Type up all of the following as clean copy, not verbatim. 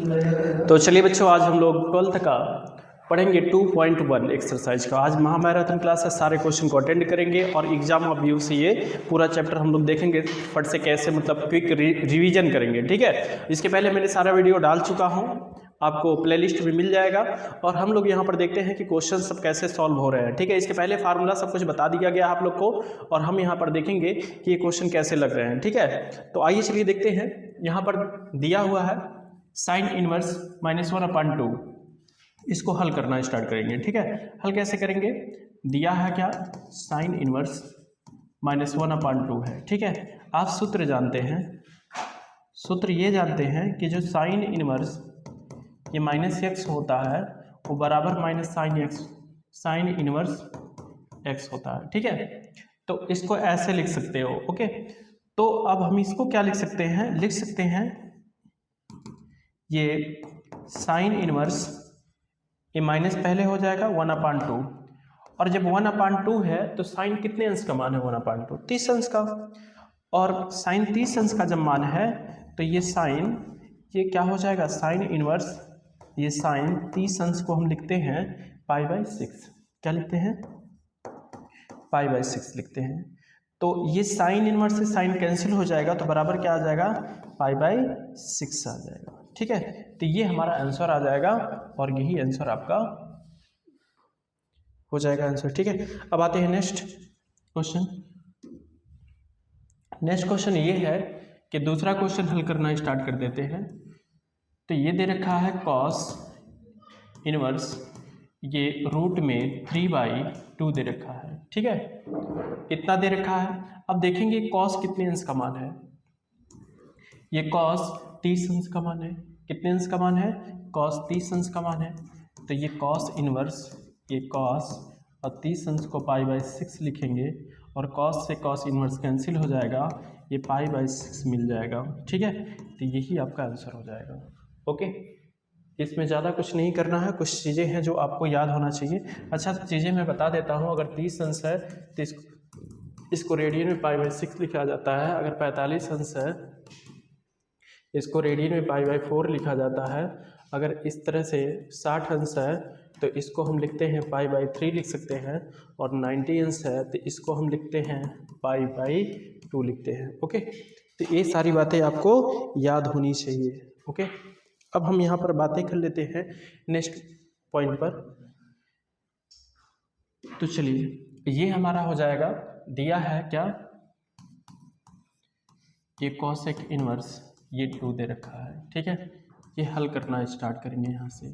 तो चलिए बच्चों, आज हम लोग 12th का पढ़ेंगे 2.1 एक्सरसाइज का। आज महामैराथन क्लास है, सारे क्वेश्चन को अटेंड करेंगे और एग्जाम ऑफ व्यू से ये पूरा चैप्टर हम लोग देखेंगे फट से कैसे, मतलब क्विक रिवीजन करेंगे। ठीक है, इसके पहले मैंने सारा वीडियो डाल चुका हूँ, आपको प्लेलिस्ट में मिल जाएगा। और हम लोग यहाँ पर देखते हैं कि क्वेश्चन सब कैसे सॉल्व हो रहे हैं। ठीक है, इसके पहले फार्मूला सब कुछ बता दिया गया आप लोग को, और हम यहाँ पर देखेंगे कि ये क्वेश्चन कैसे लग रहे हैं। ठीक है, तो आइए चलिए देखते हैं। यहाँ पर दिया हुआ है साइन इनवर्स -1/2, इसको हल करना स्टार्ट करेंगे। ठीक है, हल कैसे करेंगे, दिया है क्या, साइन इनवर्स -1/2 है। ठीक है, आप सूत्र जानते हैं, सूत्र ये जानते हैं कि जो साइन इनवर्स ये -x होता है वो बराबर minus sine x, sine inverse x होता है। ठीक है, तो इसको ऐसे लिख सकते हो। ओके, तो अब हम इसको क्या लिख सकते हैं, लिख सकते हैं ये साइन इनवर्स, ये माइनस पहले हो जाएगा 1/2, और जब 1/2 है तो साइन कितने अंश का मान है 1/2, 30 अंश का। और साइन 30 अंश का जब मान है तो ये साइन, ये क्या हो जाएगा, साइन इनवर्स, ये साइन 30 अंश को हम लिखते हैं π/6। क्या लिखते हैं, π/6 लिखते हैं। तो ये साइन इनवर्स से साइन कैंसिल हो जाएगा तो बराबर क्या आ जाएगा, π/6 आ जाएगा। ठीक है, तो ये हमारा आंसर आ जाएगा और यही आंसर आपका हो जाएगा आंसर। ठीक है, अब आते हैं नेक्स्ट क्वेश्चन। नेक्स्ट क्वेश्चन ये है कि दूसरा क्वेश्चन हल करना स्टार्ट कर देते हैं। तो ये दे रखा है कॉस इनवर्स, ये रूट में 3/2 दे रखा है। ठीक है, इतना दे रखा है। अब देखेंगे कॉस कितने अंश का मान है, ये कॉस 30 अंश का मान है। कितने अंश का मान है, कॉस 30 अंश का मान है। तो ये कॉस इनवर्स, ये कॉस और 30 अंश को π/6 लिखेंगे, और कॉस से कॉस इनवर्स कैंसिल हो जाएगा, ये π/6 मिल जाएगा। ठीक है, तो यही आपका आंसर हो जाएगा। ओके, इसमें ज़्यादा कुछ नहीं करना है, कुछ चीज़ें हैं जो आपको याद होना चाहिए। अच्छा, चीज़ें मैं बता देता हूँ। अगर 30 अंश है तो इसको रेडियन में π/6 लिखा जाता है। अगर 45 अंश है इसको रेडियन में π/4 लिखा जाता है। अगर इस तरह से 60 अंश है तो इसको हम लिखते हैं π/3 लिख सकते हैं, और 90 अंश है तो इसको हम लिखते हैं π/2 लिखते हैं। ओके, तो ये सारी बातें आपको याद होनी चाहिए। ओके, अब हम यहाँ पर बातें कर लेते हैं नेक्स्ट पॉइंट पर। तो चलिए, ये हमारा हो जाएगा, दिया है क्या, ये कॉसेक इनवर्स, ये 2 दे रखा है। ठीक है, ये हल करना स्टार्ट करेंगे यहाँ से।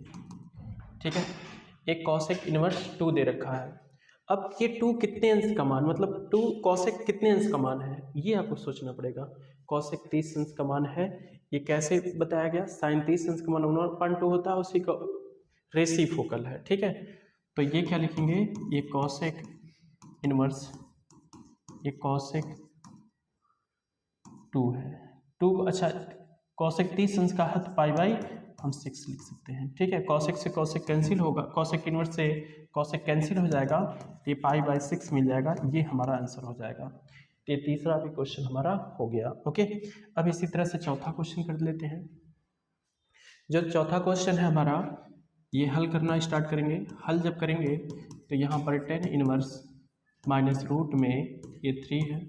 ठीक है, एक कॉसेक इनवर्स 2 दे रखा है। अब ये 2 कितने अंश का मान, मतलब 2 कॉसेक कितने अंश का मान है, ये आपको सोचना पड़ेगा। कॉसेक 30 अंश का मान है, ये कैसे बताया गया, साइन 30 अंश का मान 1/2 होता है, उसी का रेसिप्रोकल है। ठीक है, तो ये क्या लिखेंगे, ये कॉसेक इनवर्स, ये कॉसेक 2 है। 2, अच्छा, कॉसेक 30 अंश का है तो हम 6 लिख सकते हैं। ठीक है, कॉसेक से कॉसेक कैंसिल होगा, कॉसेक इनवर्स से कॉसेक कैंसिल हो जाएगा, ये π/6 मिल जाएगा। ये हमारा आंसर हो जाएगा। तो ये तीसरा भी क्वेश्चन हमारा हो गया। ओके, अब इसी तरह से चौथा क्वेश्चन कर लेते हैं। जो चौथा क्वेश्चन है हमारा, ये हल करना स्टार्ट करेंगे। हल जब करेंगे तो यहाँ पर tan इनवर्स माइनस रूट में ये 3 है।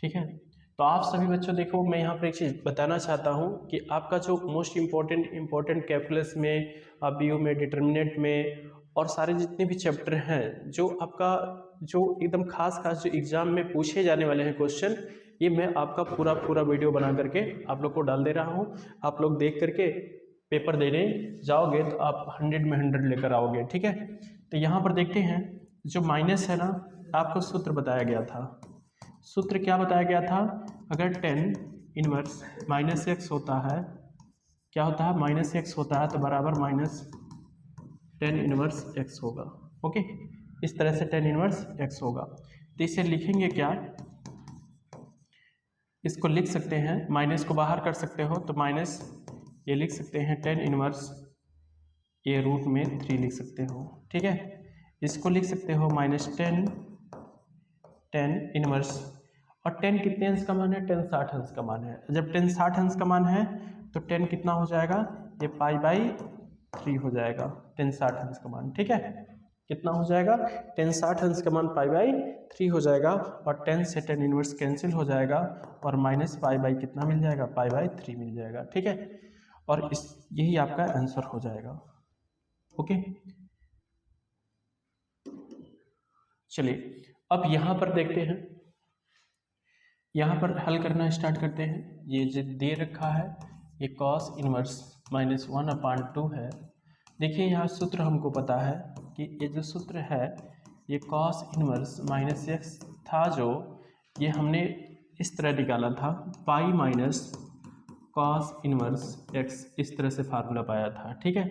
ठीक है, तो आप सभी बच्चों देखो, मैं यहाँ पर एक चीज़ बताना चाहता हूँ कि आपका जो मोस्ट इम्पोर्टेंट कैलकुलस में, BU में, डिटर्मिनेंट में, और सारे जितने भी चैप्टर हैं, जो आपका जो एकदम खास जो एग्ज़ाम में पूछे जाने वाले हैं क्वेश्चन, ये मैं आपका पूरा वीडियो बना करके आप लोग को डाल दे रहा हूँ। आप लोग देख करके पेपर देने जाओगे तो आप 100 में 100 लेकर आओगे। ठीक है, तो यहाँ पर देखते हैं, जो माइनस है ना, आपको सूत्र बताया गया था। सूत्र क्या बताया गया था, अगर tan इनवर्स -x होता है, क्या होता है, -x होता है, तो बराबर माइनस tan इनवर्स x होगा। ओके, इस तरह से tan इनवर्स x होगा। तो इसे लिखेंगे क्या, इसको लिख सकते हैं, माइनस को बाहर कर सकते हो तो माइनस ये लिख सकते हैं tan इनवर्स, ये रूट में 3 लिख सकते हो। ठीक है, इसको लिख सकते हो माइनस tan इनवर्स, और tan कितने अंश का मान है, tan 60 अंश का मान है। जब tan 60 अंश का मान है तो tan कितना हो जाएगा, ये π/3 हो जाएगा, tan 60 अंश का मान। ठीक है, कितना हो जाएगा, tan 60 अंश का मान π/3 हो जाएगा, और tan से tan इनवर्स कैंसिल हो जाएगा, और माइनस π/ कितना मिल जाएगा, π/3 मिल जाएगा। ठीक है, और यही आपका आंसर हो जाएगा। ओके, चलिए अब यहाँ पर देखते हैं, यहाँ पर हल करना स्टार्ट करते हैं। ये जो दे रखा है ये cos इनवर्स -1/2 है। देखिए यहाँ सूत्र हमको पता है कि ये जो सूत्र है ये cos इनवर्स -x था, जो ये हमने इस तरह निकाला था, pi minus cos inverse x, इस तरह से फार्मूला पाया था। ठीक है,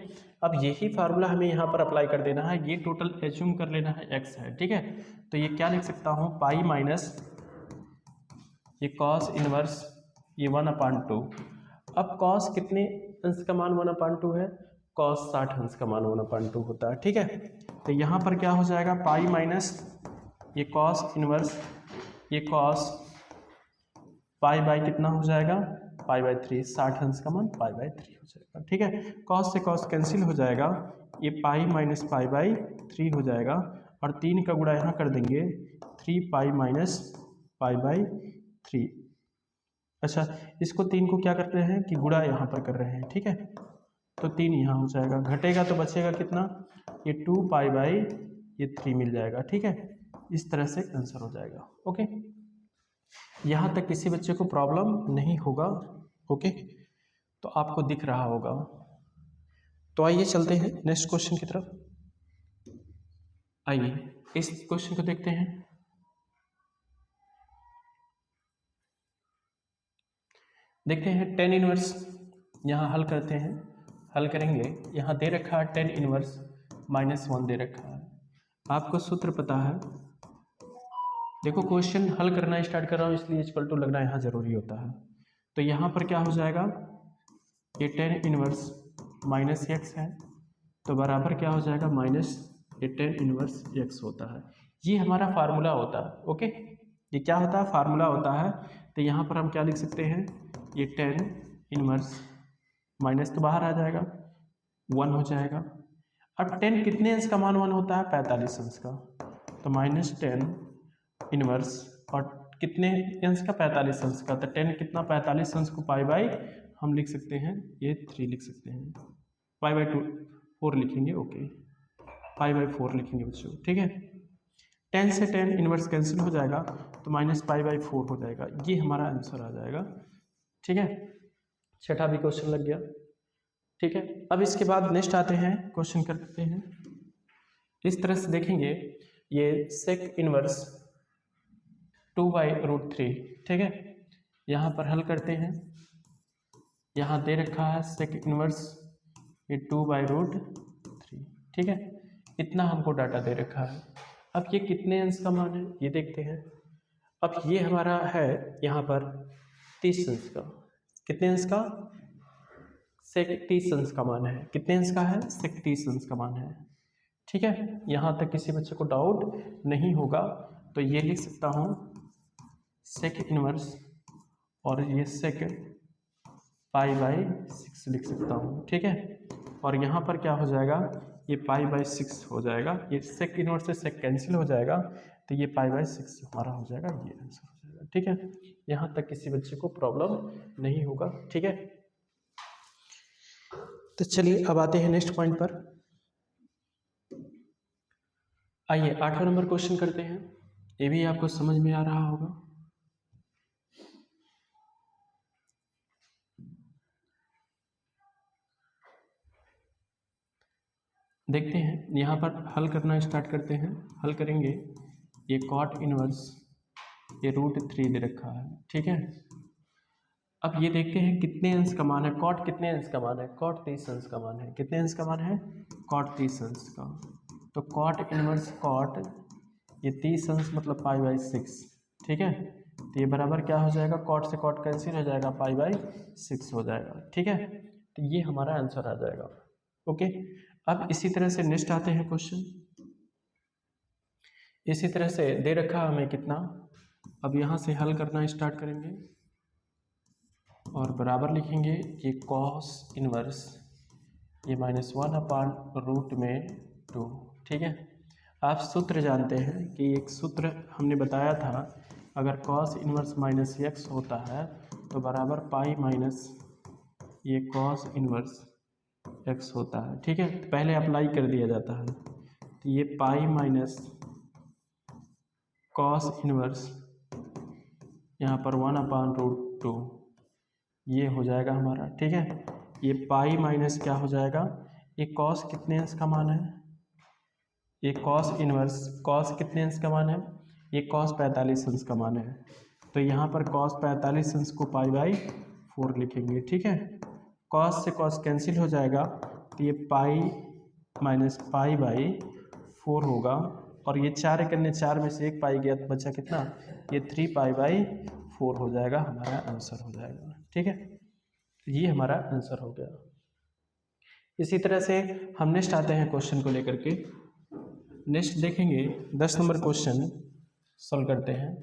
अब यही फार्मूला हमें यहाँ पर अप्लाई कर देना है। ये टोटल एज्यूम कर लेना है x है। ठीक है, तो ये क्या लिख सकता हूँ, पाई माइनस ये cos इनवर्स ये 1/2। अब cos कितने अंश का मान 1/2 है, cos 60 अंश का मान 1/2 होता है। ठीक है, तो यहाँ पर क्या हो जाएगा, पाई माइनस ये cos इनवर्स ये cos पाई कितना हो जाएगा, π/3, 60 अंश का मान π/3 हो जाएगा। ठीक है, cos से cos कैंसिल हो जाएगा, ये पाई माइनस π/3 हो जाएगा, और 3 का गुणा यहाँ कर देंगे, 3π माइनस π/3। अच्छा, इसको 3 को क्या कर रहे हैं कि गुणा यहाँ पर कर रहे हैं। ठीक है, तो 3 यहाँ हो जाएगा, घटेगा तो बचेगा कितना, ये 2π/3 मिल जाएगा। ठीक है, इस तरह से आंसर हो जाएगा। ओके, यहाँ तक किसी बच्चे को प्रॉब्लम नहीं होगा। ओके, तो आपको दिख रहा होगा। तो आइए चलते हैं नेक्स्ट क्वेश्चन की तरफ। आइए इस क्वेश्चन को देखते हैं। देखते हैं tan इनवर्स, यहाँ हल करते हैं। हल करेंगे, यहाँ दे रखा है tan इनवर्स -1 दे रखा है। आपको सूत्र पता है, देखो क्वेश्चन हल करना स्टार्ट कर रहा हूँ इसलिए इक्वल टू लगना यहाँ जरूरी होता है। तो यहाँ पर क्या हो जाएगा, ये tan इनवर्स -x है, तो बराबर क्या हो जाएगा, माइनस ये tan इनवर्स x होता है। ये हमारा फार्मूला होता है। ओके, ये क्या होता है, फार्मूला होता है। तो यहाँ पर हम क्या लिख सकते हैं, ये tan इनवर्स माइनस तो बाहर आ जाएगा, 1 हो जाएगा। अब tan कितने अंश का मान 1 होता है, 45 अंश का, तो -tan इनवर्स, और कितने अंश का, 45 अंश का, तो tan कितना, 45 अंश को π/, हम लिख सकते हैं ये 3 लिख सकते हैं, π/2 4 लिखेंगे। ओके, π/4 लिखेंगे बच्चों। ठीक है, tan से tan इनवर्स कैंसिल हो जाएगा, तो -π/4 हो जाएगा। ये हमारा आंसर आ जाएगा। ठीक है, छठा भी क्वेश्चन लग गया। ठीक है, अब इसके बाद नेक्स्ट आते हैं, क्वेश्चन करते हैं। इस तरह से देखेंगे, ये sec इनवर्स 2/√3। ठीक है, यहाँ पर हल करते हैं। यहाँ दे रखा है sec इनवर्स ये 2/√3। ठीक है, इतना हमको डाटा दे रखा है। अब ये कितने अंश का मान है ये देखते हैं। अब ये हमारा है यहाँ पर 30 अंश का, कितने अंश का, sec 30 अंश का मान है। कितने अंश का है, sec 30 अंश का मान है। ठीक है, यहाँ तक किसी बच्चे को डाउट नहीं होगा। तो ये लिख सकता हूँ sec इनवर्स, और ये sec π/6 लिख सकता हूँ। ठीक है, और यहाँ पर क्या हो जाएगा, ये π/6 हो जाएगा। ये sec इनवर्स से sec कैंसिल हो जाएगा, तो ये π/6 हमारा हो जाएगा, ये आंसर हो जाएगा। ठीक है, यहाँ तक किसी बच्चे को प्रॉब्लम नहीं होगा। ठीक है, तो चलिए अब आते हैं नेक्स्ट पॉइंट पर। आइए 8वां नंबर क्वेश्चन करते हैं। ये भी आपको समझ में आ रहा होगा। देखते हैं, यहाँ पर हल करना स्टार्ट करते हैं। हल करेंगे, ये cot इनवर्स ये √3 दे रखा है। ठीक है, अब ये देखते हैं कितने अंश का मान है, cot कितने अंश का मान है, cot 30 अंश का मान है। कितने अंश का मान है, cot 30 अंश का। तो cot इनवर्स cot ये 30 अंश मतलब π/6। ठीक है, तो ये बराबर क्या हो जाएगा, cot से cot कैंसिल हो जाएगा, π/6 हो जाएगा। ठीक है, तो ये हमारा आंसर आ जाएगा। ओके, अब इसी तरह से नेक्स्ट आते हैं क्वेश्चन। इसी तरह से दे रखा हमें कितना, अब यहाँ से हल करना स्टार्ट करेंगे और बराबर लिखेंगे ये cos इनवर्स ये -1/√2। ठीक है, आप सूत्र जानते हैं कि एक सूत्र हमने बताया था, अगर cos इनवर्स -x होता है तो बराबर पाई माइनस ये cos इनवर्स x होता है। ठीक है, तो पहले अप्लाई कर दिया जाता है, तो ये पाई माइनस cos इनवर्स यहाँ पर 1/√2 ये हो जाएगा हमारा। ठीक है, ये पाई माइनस क्या हो जाएगा, ये cos कितने अंश का मान है, ये cos इनवर्स cos कितने अंश का मान है, ये cos 45 अंश का मान है। तो यहाँ पर cos 45 अंश को पाई/4 लिखेंगे। ठीक है, cos से cos कैंसिल हो जाएगा, तो ये पाई माइनस पाई/4 होगा, और ये 4 करने 4 में से 1 पाई गया तो बचा कितना, ये 3 पाई/4 हो जाएगा, हमारा आंसर हो जाएगा। ठीक है, ये हमारा आंसर हो गया। इसी तरह से हम नेक्स्ट आते हैं क्वेश्चन को लेकर के। नेक्स्ट देखेंगे 10 नंबर क्वेश्चन सॉल्व करते हैं।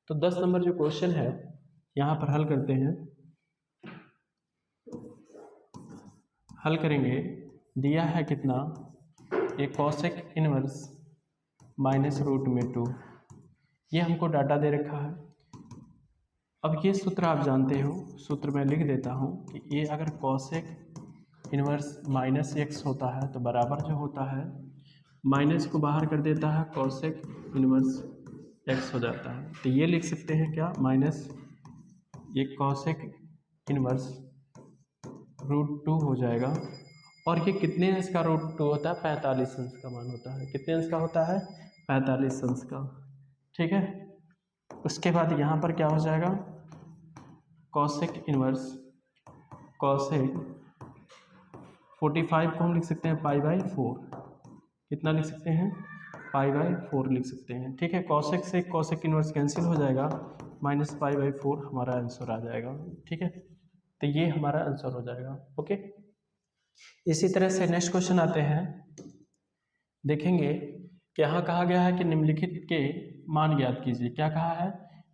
तो 10 नंबर जो क्वेश्चन है यहाँ पर हल करते हैं। हल करेंगे, दिया है कितना, ये cosec इनवर्स -√2, ये हमको डाटा दे रखा है। अब ये सूत्र आप जानते हो, सूत्र मैं लिख देता हूँ कि ये अगर cosec इनवर्स -x होता है तो बराबर जो होता है, माइनस को बाहर कर देता है, cosec इनवर्स x हो जाता है। तो ये लिख सकते हैं क्या, माइनस ये cosec इनवर्स √2 हो जाएगा, और ये कितने अंश का √2 होता है, 45 अंश का मान होता है। कितने अंश का होता है, 45 अंश का। ठीक है, उसके बाद यहाँ पर क्या हो जाएगा, cosec इनवर्स cosec 45 को हम लिख सकते हैं पाई/4। कितना लिख सकते हैं, पाई/4 लिख सकते हैं। ठीक है, cosec से cosec इनवर्स कैंसिल हो जाएगा, माइनस पाई/4 हमारा आंसर आ जाएगा। ठीक है, तो ये हमारा आंसर हो जाएगा। ओके, इसी तरह से नेक्स्ट क्वेश्चन आते हैं। देखेंगे कि यहाँ कहा गया है कि निम्नलिखित के मान ज्ञात कीजिए। क्या कहा है,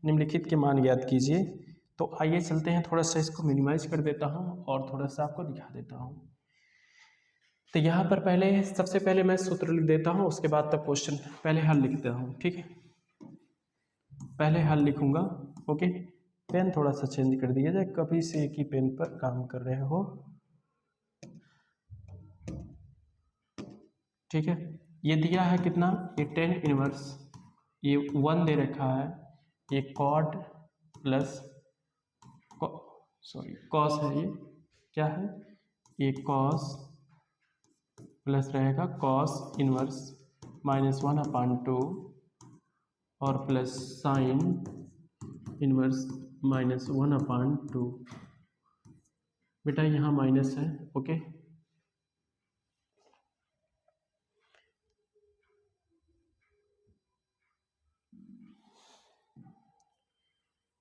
निम्नलिखित के मान ज्ञात कीजिए। तो आइए चलते हैं, थोड़ा सा इसको मिनिमाइज कर देता हूँ और थोड़ा सा आपको दिखा देता हूँ। तो यहाँ पर सबसे पहले मैं सूत्र लिख देता हूँ, उसके बाद तक क्वेश्चन पहले हल लिखता हूँ। ठीक है, पहले हल लिखूंगा। ओके, पेन थोड़ा सा चेंज कर दिया जाए, कभी से एक ही पेन पर काम कर रहे हो। ठीक है, ये दिया है कितना, ये 10 इनवर्स, ये 1 दे रखा है, ये कॉड प्लस कॉस है, ये क्या है, ये कॉस प्लस रहेगा कॉस इनवर्स -1/2 और प्लस साइन इनवर्स -1/2। बेटा यहाँ माइनस है। ओके,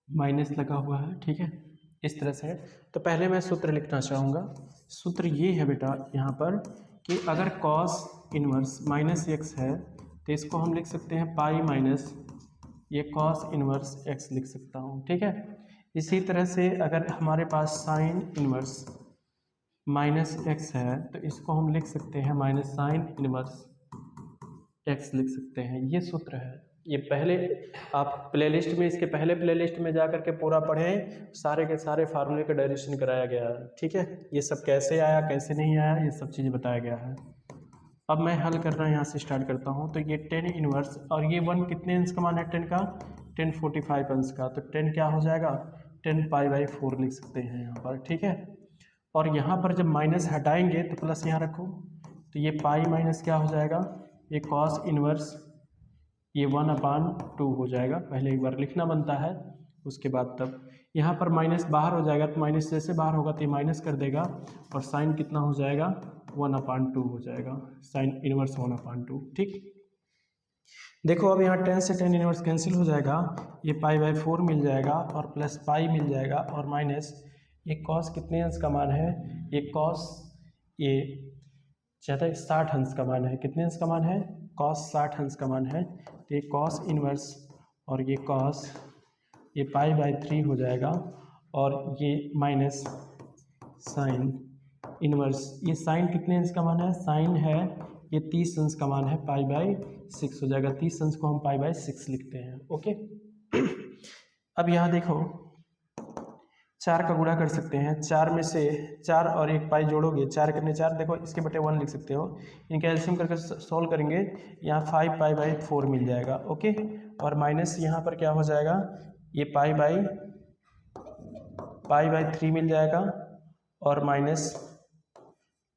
माइनस लगा हुआ है। ठीक है, इस तरह से। तो पहले मैं सूत्र लिखना चाहूँगा। सूत्र ये है बेटा यहाँ पर कि अगर cos इनवर्स -x है तो इसको हम लिख सकते हैं पाई माइनस ये cos इनवर्स x लिख सकता हूँ। ठीक है, इसी तरह से अगर हमारे पास साइन इनवर्स -x है तो इसको हम लिख सकते हैं माइनस साइन इनवर्स x लिख सकते हैं। ये सूत्र है। ये पहले आप प्लेलिस्ट में, इसके पहले प्लेलिस्ट में जा करके पूरा पढ़ें, सारे के सारे फार्मूले का डायरेक्शन कराया गया है। ठीक है, ये सब कैसे आया कैसे नहीं आया ये सब चीज़ बताया गया है। अब मैं हल करना यहाँ से स्टार्ट करता हूँ। तो ये 10 इनवर्स और ये 1 कितने अंश का मान है 10 का, 10 45 अंश का। तो 10 क्या हो जाएगा, 10 पाई/4 लिख सकते हैं यहाँ पर। ठीक है, और यहाँ पर जब माइनस हटाएंगे तो प्लस यहाँ रखो, तो ये पाई माइनस क्या हो जाएगा, ये कॉस इनवर्स ये 1/2 हो जाएगा। पहले एक बार लिखना बनता है, उसके बाद तब यहाँ पर माइनस बाहर हो जाएगा, तो माइनस जैसे बाहर होगा तो ये माइनस कर देगा, और साइन कितना हो जाएगा 1/2 हो जाएगा, साइन इनवर्स 1/2। ठीक, देखो अब यहाँ 10 से 10 इनवर्स कैंसिल हो जाएगा, ये पाई/4 मिल जाएगा और प्लस पाई मिल जाएगा और माइनस ये कॉस कितने अंश का मान है, ये कॉस ये ज़्यादा 60 अंश का मान है। कितने अंश का मान है, कॉस 60 अंश का मान है। तो ये कॉस इनवर्स और ये कॉस ये पाई/3 हो जाएगा और ये माइनस साइन इनवर्स, ये साइन कितने अंश का मान है, साइन है ये 30 अंश का मान है, π/6 हो जाएगा। 30 अंश को हम π/6 लिखते हैं। ओके, अब यहाँ देखो 4 का गुणा कर सकते हैं, 4 में से 4 और 1 पाई जोड़ोगे, 4 करने 4, देखो इसके बटे 1 लिख सकते हो। इनका एलसीएम करके सॉल्व करेंगे, यहाँ 5π/4 मिल जाएगा। ओके, और माइनस यहाँ पर क्या हो जाएगा, ये π/3 मिल जाएगा और माइनस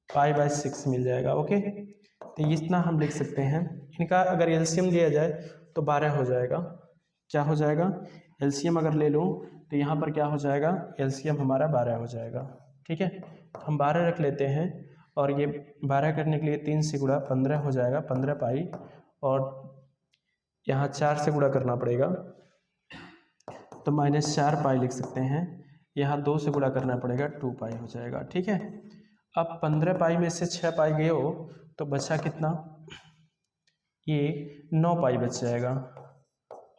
π/6 मिल जाएगा। ओके, तो इतना हम लिख सकते हैं। इनका अगर एलसीएम लिया जाए तो 12 हो जाएगा। क्या हो जाएगा, एलसीएम अगर ले लूँ तो यहाँ पर क्या हो जाएगा, एलसीएम हमारा 12 हो जाएगा। ठीक है, हम 12 रख लेते हैं और ये 12 करने के लिए 3 से गुणा 15 हो जाएगा, 15 पाई, और यहाँ 4 से गुणा करना पड़ेगा तो -4 पाई लिख सकते हैं। यहाँ 2 से गुणा करना पड़ेगा, 2 पाई हो जाएगा। ठीक है, अब 15 पाई में से 6 पाई गए हो तो बचा कितना, ये 9 पाई बच जाएगा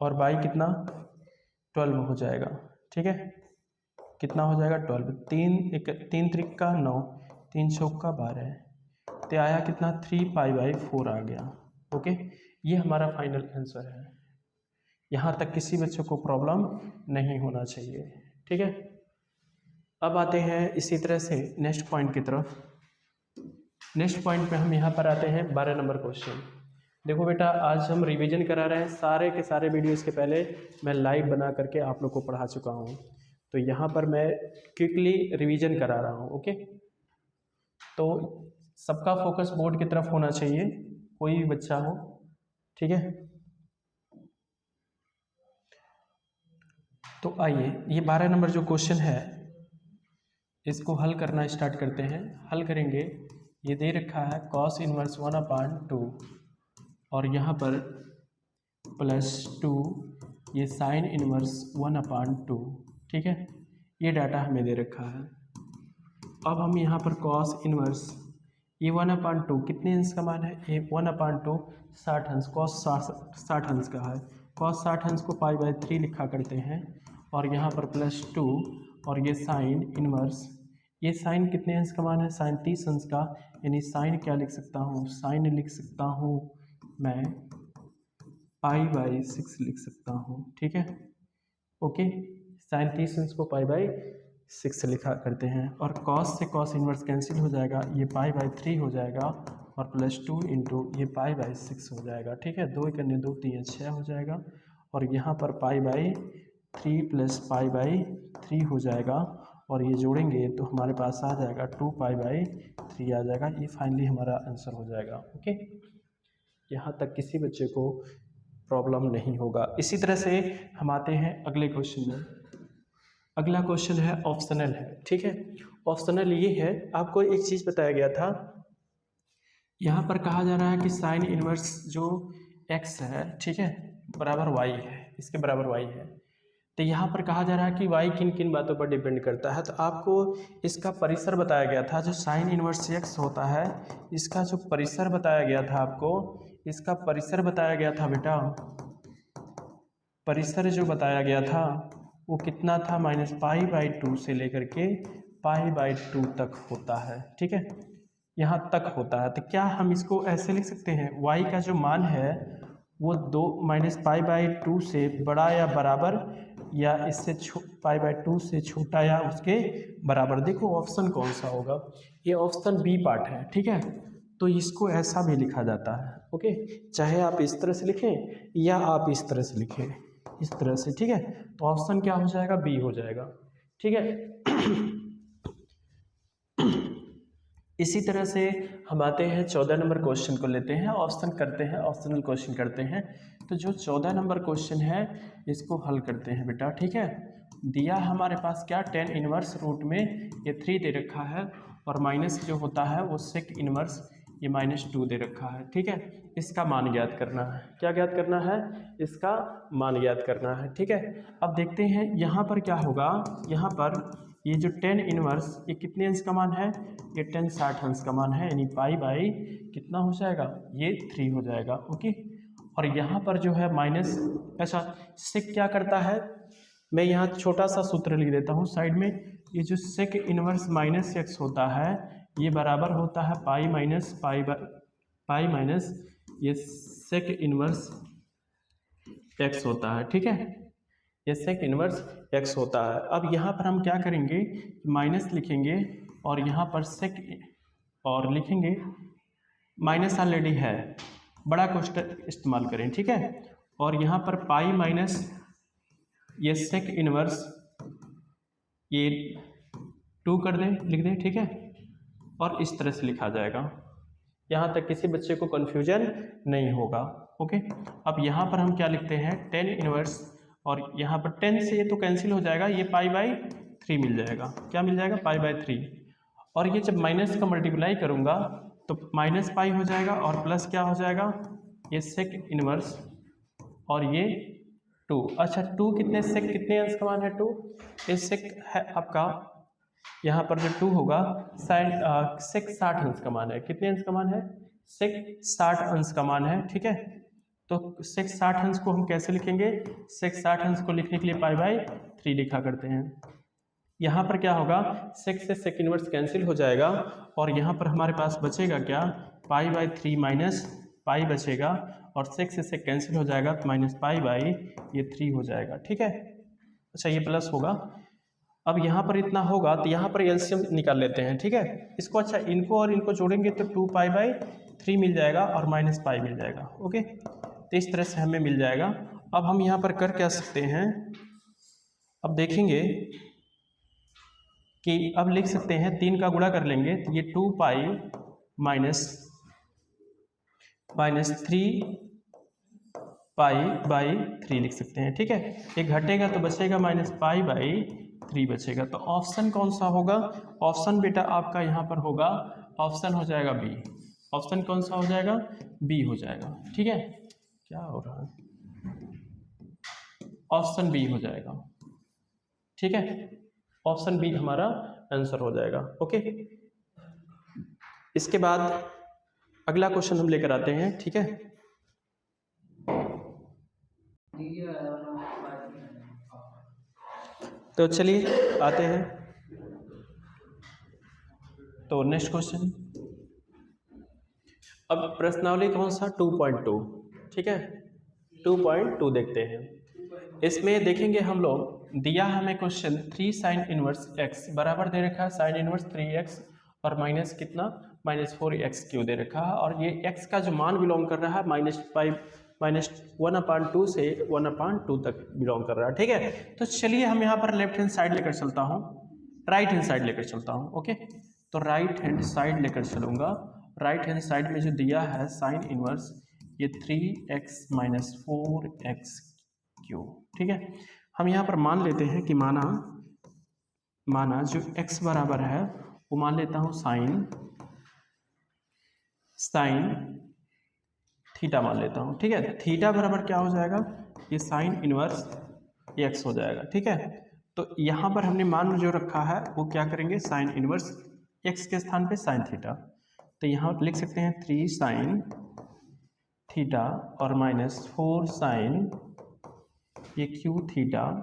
और बाई कितना 12 हो जाएगा। ठीक है, कितना हो जाएगा 12, 3 त्रिक 9, 3 चौक 12, तो आया कितना 3π/4 आ गया। ओके, ये हमारा फाइनल आंसर है। यहाँ तक किसी बच्चों को प्रॉब्लम नहीं होना चाहिए। ठीक है, अब आते हैं इसी तरह से नेक्स्ट पॉइंट की तरफ। नेक्स्ट पॉइंट पे हम यहाँ पर आते हैं 12 नंबर क्वेश्चन। देखो बेटा, आज हम रिवीजन करा रहे हैं, सारे के सारे वीडियोस के पहले मैं लाइव बना करके आप लोग को पढ़ा चुका हूँ, तो यहाँ पर मैं क्विकली रिवीजन करा रहा हूँ। ओके, तो सबका फोकस बोर्ड की तरफ होना चाहिए, कोई भी बच्चा हो। ठीक है, तो आइए ये 12 नंबर जो क्वेश्चन है इसको हल करना स्टार्ट करते हैं। हल करेंगे, ये दे रखा है cos इनवर्स 1/2 और यहाँ पर +2 ये साइन इनवर्स 1/2। ठीक है, ये डाटा हमें दे रखा है। अब हम यहाँ पर cos इनवर्स ये 1/2 कितने अंश का मान है, ये 1/2 60 अंश, cos 60 अंश का है। cos 60 अंश को π/3 लिखा करते हैं और यहाँ पर +2 और ये साइन इनवर्स, ये साइन कितने अंश का मान है, साइन 30 अंश का, यानी साइन क्या लिख सकता हूँ, साइन लिख सकता हूँ मैं π/6 लिख सकता हूँ। ठीक है, ओके, साइन 30 अंश को π/6 लिखा करते हैं और cos से cos इनवर्स कैंसिल हो जाएगा, ये π/3 हो जाएगा और +2 इंटू ये π/6 हो जाएगा। ठीक है, 2 करने 2 3 6 हो जाएगा और यहाँ पर π/3 प्लस π/3 हो जाएगा और ये जोड़ेंगे तो हमारे पास आ जाएगा 2π/3 आ जाएगा। ये फाइनली हमारा आंसर हो जाएगा। ओके, यहाँ तक किसी बच्चे को प्रॉब्लम नहीं होगा। इसी तरह से हम आते हैं अगले क्वेश्चन में। अगला क्वेश्चन है ऑप्शनल है। ठीक है, ऑप्शनल ये है, आपको एक चीज़ बताया गया था, यहाँ पर कहा जा रहा है कि साइन इनवर्स जो x है, ठीक है, बराबर y है, इसके बराबर y है। तो यहाँ पर कहा जा रहा है कि y किन किन बातों पर डिपेंड करता है, तो आपको इसका परिसर बताया गया था। जो साइन इनवर्स x होता है इसका जो परिसर बताया गया था आपको, इसका परिसर बताया गया था बेटा, परिसर जो बताया गया था वो कितना था, -π/2 से लेकर के π/2 तक होता है। ठीक है, यहाँ तक होता है। तो क्या हम इसको ऐसे लिख सकते हैं, y का जो मान है वो -π/2 से बड़ा या बराबर या इससे π/2 से छोटा या उसके बराबर। देखो ऑप्शन कौन सा होगा, ये ऑप्शन बी पार्ट है। ठीक है, तो इसको ऐसा भी लिखा जाता है। ओके, चाहे आप इस तरह से लिखें या आप इस तरह से लिखें, इस तरह से। ठीक है, तो ऑप्शन क्या हो जाएगा, बी हो जाएगा। ठीक है, इसी तरह से हम आते हैं 14 नंबर क्वेश्चन को लेते हैं, ऑप्शन करते हैं, ऑप्शनल क्वेश्चन करते हैं। तो जो 14 नंबर क्वेश्चन है इसको हल करते हैं बेटा। ठीक है, दिया हमारे पास क्या, tan इनवर्स रूट में ये 3 दे रखा है और माइनस जो होता है वो सेक इनवर्स ये -2 दे रखा है। ठीक है, इसका मान ज्ञात करना है। क्या ज्ञात करना है, इसका मान ज्ञात करना है। ठीक है, अब देखते हैं यहाँ पर क्या होगा। यहाँ पर ये जो tan इनवर्स ये कितने अंश का मान है, ये tan 60 अंश का मान है, यानी π/ कितना हो जाएगा, ये 3 हो जाएगा। ओके, और यहाँ पर जो है माइनस, अच्छा सेक क्या करता है, मैं यहाँ छोटा सा सूत्र लिख देता हूँ साइड में। ये जो सेक इनवर्स -x होता है ये बराबर होता है पाई माइनस ये सेक इनवर्स एक्स होता है, ठीक है, ये सेक इनवर्स एक्स होता है। अब यहाँ पर हम क्या करेंगे, माइनस लिखेंगे और यहाँ पर सेक और लिखेंगे, माइनस ऑलरेडी है, बड़ा कोष्ठक इस्तेमाल करें, ठीक है, और यहाँ पर पाई माइनस ये सेक इनवर्स ये 2 कर दें, लिख दें, ठीक है, और इस तरह से लिखा जाएगा। यहाँ तक किसी बच्चे को कन्फ्यूजन नहीं होगा। ओके, अब यहाँ पर हम क्या लिखते हैं, 10 इनवर्स, और यहाँ पर 10 से ये तो कैंसिल हो जाएगा, ये पाई/3 मिल जाएगा। क्या मिल जाएगा, पाई/3। और ये जब माइनस का मल्टीप्लाई करूँगा तो माइनस पाई हो जाएगा और प्लस क्या हो जाएगा, ये सेक इनवर्स और ये 2। अच्छा, 2 कितने सेक कितने अंश का मान है, 2 इस सेक है आपका, यहाँ पर जो 2 होगा सेक 60 अंश का मान है। कितने अंश का मान है, सेक 60 अंश का मान है, ठीक है। तो सेक 60 अंश को हम कैसे लिखेंगे, सेक 60 अंश को लिखने के लिए पाई/3 लिखा करते हैं। यहाँ पर क्या होगा, सेक से सेक इनवर्स कैंसिल हो जाएगा और यहाँ पर हमारे पास बचेगा क्या, पाई/3 माइनस पाई बचेगा, और सेक से सेक कैंसिल हो जाएगा तो माइनस पाई/3 हो जाएगा, ठीक है। अच्छा, ये प्लस होगा। अब यहाँ पर इतना होगा तो यहाँ पर एलसीएम निकाल लेते हैं, ठीक है इसको। अच्छा, इनको और इनको जोड़ेंगे तो 2 पाई/3 मिल जाएगा और माइनस पाई मिल जाएगा। ओके, तो इस तरह से हमें मिल जाएगा। अब हम यहाँ पर कर क्या सकते हैं, अब देखेंगे कि अब लिख सकते हैं 3 का गुणा कर लेंगे तो ये 2 पाई माइनस 3 पाई/3 लिख सकते हैं, ठीक है। ये घटेगा तो बचेगा माइनस पाई/3 बचेगा। तो ऑप्शन कौन सा होगा, ऑप्शन बेटा आपका यहाँ पर होगा, ऑप्शन हो जाएगा बी। ऑप्शन कौन सा हो जाएगा, बी हो जाएगा, ठीक है। क्या हो रहा है, ऑप्शन बी हो जाएगा, ठीक है। ऑप्शन बी हमारा आंसर हो जाएगा। ओके, इसके बाद अगला क्वेश्चन हम लेकर आते हैं, ठीक है। तो चलिए आते हैं, तो नेक्स्ट क्वेश्चन। अब प्रश्नावली कौन सा, 2.2, ठीक है, 2.2 देखते हैं। इसमें देखेंगे हम लोग, दिया हमें क्वेश्चन 3 साइन इनवर्स एक्स बराबर दे रखा है साइन इनवर्स 3x और माइनस कितना, -4x³ दे रखा है, और ये x का जो मान बिलोंग कर रहा है -1/2 से 1/2 तक बिलोंग कर रहा है, ठीक है। तो चलिए हम यहाँ पर लेफ्ट हैंड साइड लेकर चलता हूँ, राइट हैंड साइड लेकर चलता हूँ। ओके, तो राइट हैंड साइड लेकर चलूँगा। राइट हैंड साइड में जो दिया है साइन इनवर्स ये 3x - 4x³, ठीक है। हम यहाँ पर मान लेते हैं कि माना जो x बराबर है वो मान लेता हूँ साइन थीटा मान लेता हूँ, ठीक है। थीटा बराबर क्या हो जाएगा, ये साइन इनवर्स x हो जाएगा, ठीक है। तो यहाँ पर हमने मान जो रखा है वो क्या करेंगे, साइन इनवर्स x के स्थान पे साइन थीटा, तो यहाँ लिख सकते हैं 3 साइन थीटा और -4 साइन ये क्यू थीटा,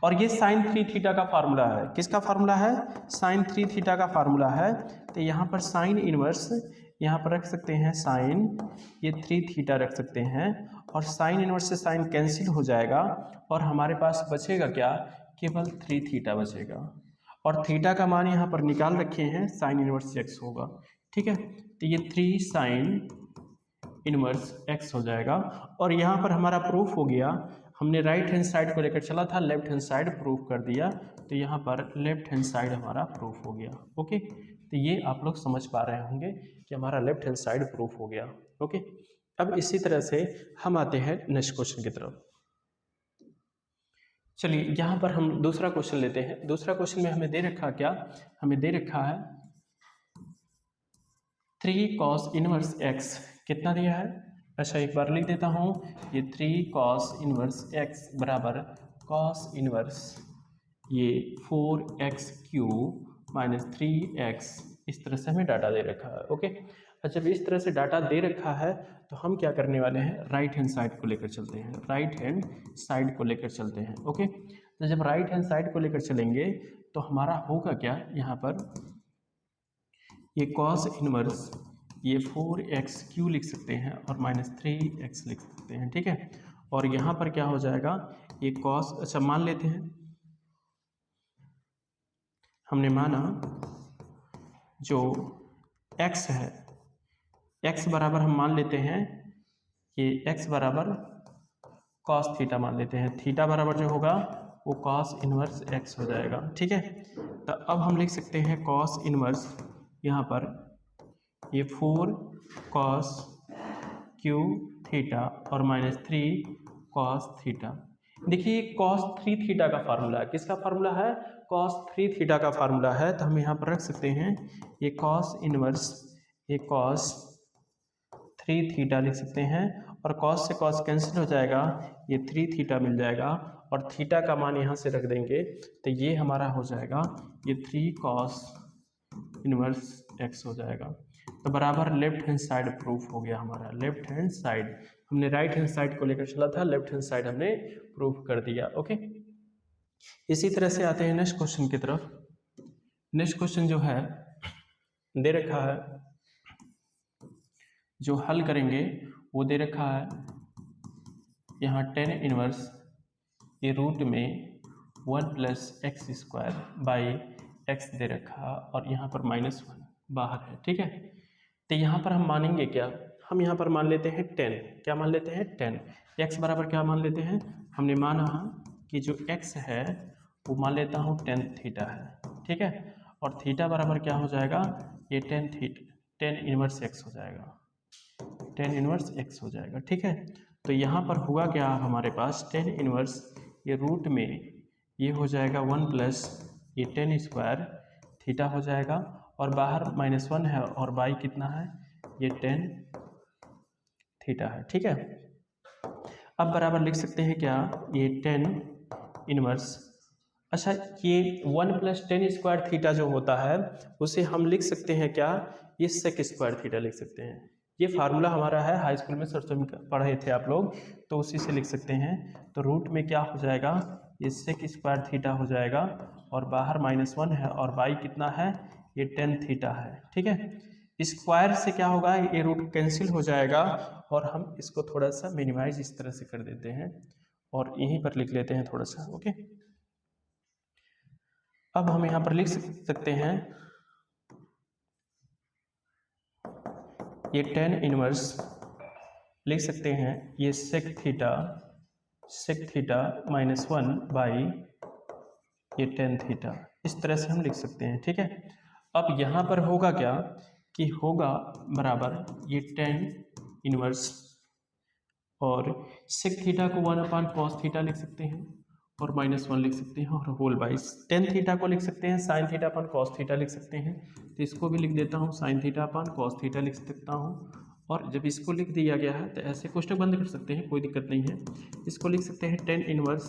और ये साइन 3 थीटा का फार्मूला है। किसका फार्मूला है, साइन 3 थीटा का फार्मूला है। तो यहाँ पर साइन इनवर्स यहाँ पर रख सकते हैं साइन ये 3 थीटा रख सकते हैं, और साइन इनवर्स से साइन कैंसिल हो जाएगा और हमारे पास बचेगा क्या, केवल 3 थीटा बचेगा, और थीटा का मान यहाँ पर निकाल रखे हैं, साइन इनवर्स x होगा, ठीक है। तो ये 3 साइन इनवर्स x हो जाएगा, और यहाँ पर हमारा प्रूफ हो गया। हमने राइट हैंड साइड को लेकर चला था, लेफ्ट हैंड साइड प्रूफ कर दिया, तो यहाँ पर लेफ्ट हैंड साइड हमारा प्रूफ हो गया। ओके, तो ये आप लोग समझ पा रहे होंगे कि हमारा लेफ्ट हैंड साइड प्रूफ हो गया। ओके, अब इसी तरह से हम आते हैं नेक्स्ट क्वेश्चन की तरफ। चलिए यहाँ पर हम दूसरा क्वेश्चन लेते हैं। दूसरा क्वेश्चन में हमें दे रखा क्या, हमें दे रखा है 3 cos इनवर्स x, कितना दिया है, अच्छा एक बार लिख देता हूँ, ये 3 cos इनवर्स x बराबर cos इनवर्स ये 4x³ - 3x, इस तरह से हमें डाटा दे रखा है। ओके, अच्छा जब इस तरह से डाटा दे रखा है तो हम क्या करने वाले हैं, राइट हैंड साइड को लेकर चलते हैं, राइट हैंड साइड को लेकर चलते हैं। ओके, तो जब राइट हैंड साइड को लेकर चलेंगे तो हमारा होगा क्या, यहाँ पर ये कॉस इनवर्स ये 4x क्यू लिख सकते हैं और -3x लिख सकते हैं, ठीक है। और यहाँ पर क्या हो जाएगा, ये कॉस, अच्छा मान लेते हैं, हमने माना जो x है, x बराबर हम मान लेते हैं कि x बराबर कॉस थीटा मान लेते हैं, थीटा बराबर जो होगा वो कॉस इनवर्स x हो जाएगा, ठीक है। तो अब हम लिख सकते हैं कॉस इनवर्स यहाँ पर ये 4 कॉस क्यू थीटा और -3 कॉस थीटा। देखिए कॉस 3 थीटा का फार्मूला है, किसका फार्मूला है, कॉस 3 थीटा का फार्मूला है। तो हम यहाँ पर रख सकते हैं ये कॉस इनवर्स ये कॉस 3 थीटा लिख सकते हैं, और कॉस से कॉस कैंसिल हो जाएगा, ये 3 थीटा मिल जाएगा, और थीटा का मान यहाँ से रख देंगे तो ये हमारा हो जाएगा ये 3 कॉस इनवर्स x हो जाएगा। तो बराबर लेफ्ट हैंड साइड प्रूफ हो गया हमारा, लेफ्ट हैंड साइड, हमने राइट हैंड साइड को लेकर चला था, लेफ्ट हैंड साइड हमने प्रूफ कर दिया, ओके। इसी तरह से आते हैं नेक्स्ट क्वेश्चन की तरफ। नेक्स्ट क्वेश्चन जो है दे रखा है, जो हल करेंगे वो दे रखा है यहाँ tan इनवर्स ये रूट में 1 + x² दे रखा, और यहाँ पर -1 बाहर है, ठीक है। तो यहाँ पर हम मानेंगे क्या, हम यहाँ पर मान लेते हैं 10, क्या मान लेते हैं 10, x बराबर क्या मान लेते हैं, हमने माना कि जो x है वो मान लेता हूँ 10 थीटा है, ठीक है। और थीटा बराबर क्या हो जाएगा, ये 10 इनवर्स x हो जाएगा, 10 इनवर्स x हो जाएगा, ठीक है। तो यहाँ पर हुआ क्या हमारे पास 10 इनवर्स ये रूट में ये हो जाएगा 1 + ये 10² थीटा हो जाएगा, और बाहर -1 है और बाई कितना है, ये 10 थीटा है, ठीक है। अब बराबर लिख सकते हैं क्या, ये 10 इनवर्स, अच्छा ये 1 + 10² थीटा जो होता है उसे हम लिख सकते हैं क्या, ये sec² थीटा लिख सकते हैं। ये फार्मूला हमारा है, हाई स्कूल में सरसों में पढ़े थे आप लोग, तो उसी से लिख सकते हैं। तो रूट में क्या हो जाएगा, ये sec² थीटा हो जाएगा, और बाहर -1 है और बाई कितना है, ये 10 थीटा है, ठीक है। स्क्वायर से क्या होगा, ये रूट कैंसिल हो जाएगा, और हम इसको थोड़ा सा मिनिमाइज इस तरह से कर देते हैं और यहीं पर लिख लेते हैं थोड़ा सा, ओके। अब हम यहाँ पर लिख सकते हैं ये 10 इनवर्स लिख सकते हैं, ये sec थीटा -1 बाई ये 10 थीटा, इस तरह से हम लिख सकते हैं, ठीक है। अब यहाँ पर होगा क्या कि होगा बराबर ये 10 इनवर्स, और sec थीटा को 1/cos थीटा लिख सकते हैं, और -1 लिख सकते हैं, और होल बाई 10 थीटा को लिख सकते हैं sin थीटा/cos थीटा लिख सकते हैं। तो इसको भी लिख देता हूँ sin थीटा/cos थीटा लिख सकता हूँ, और जब इसको लिख दिया गया है तो ऐसे क्वेश्चन बंद कर सकते हैं, कोई दिक्कत नहीं है। इसको लिख सकते हैं 10 इनवर्स,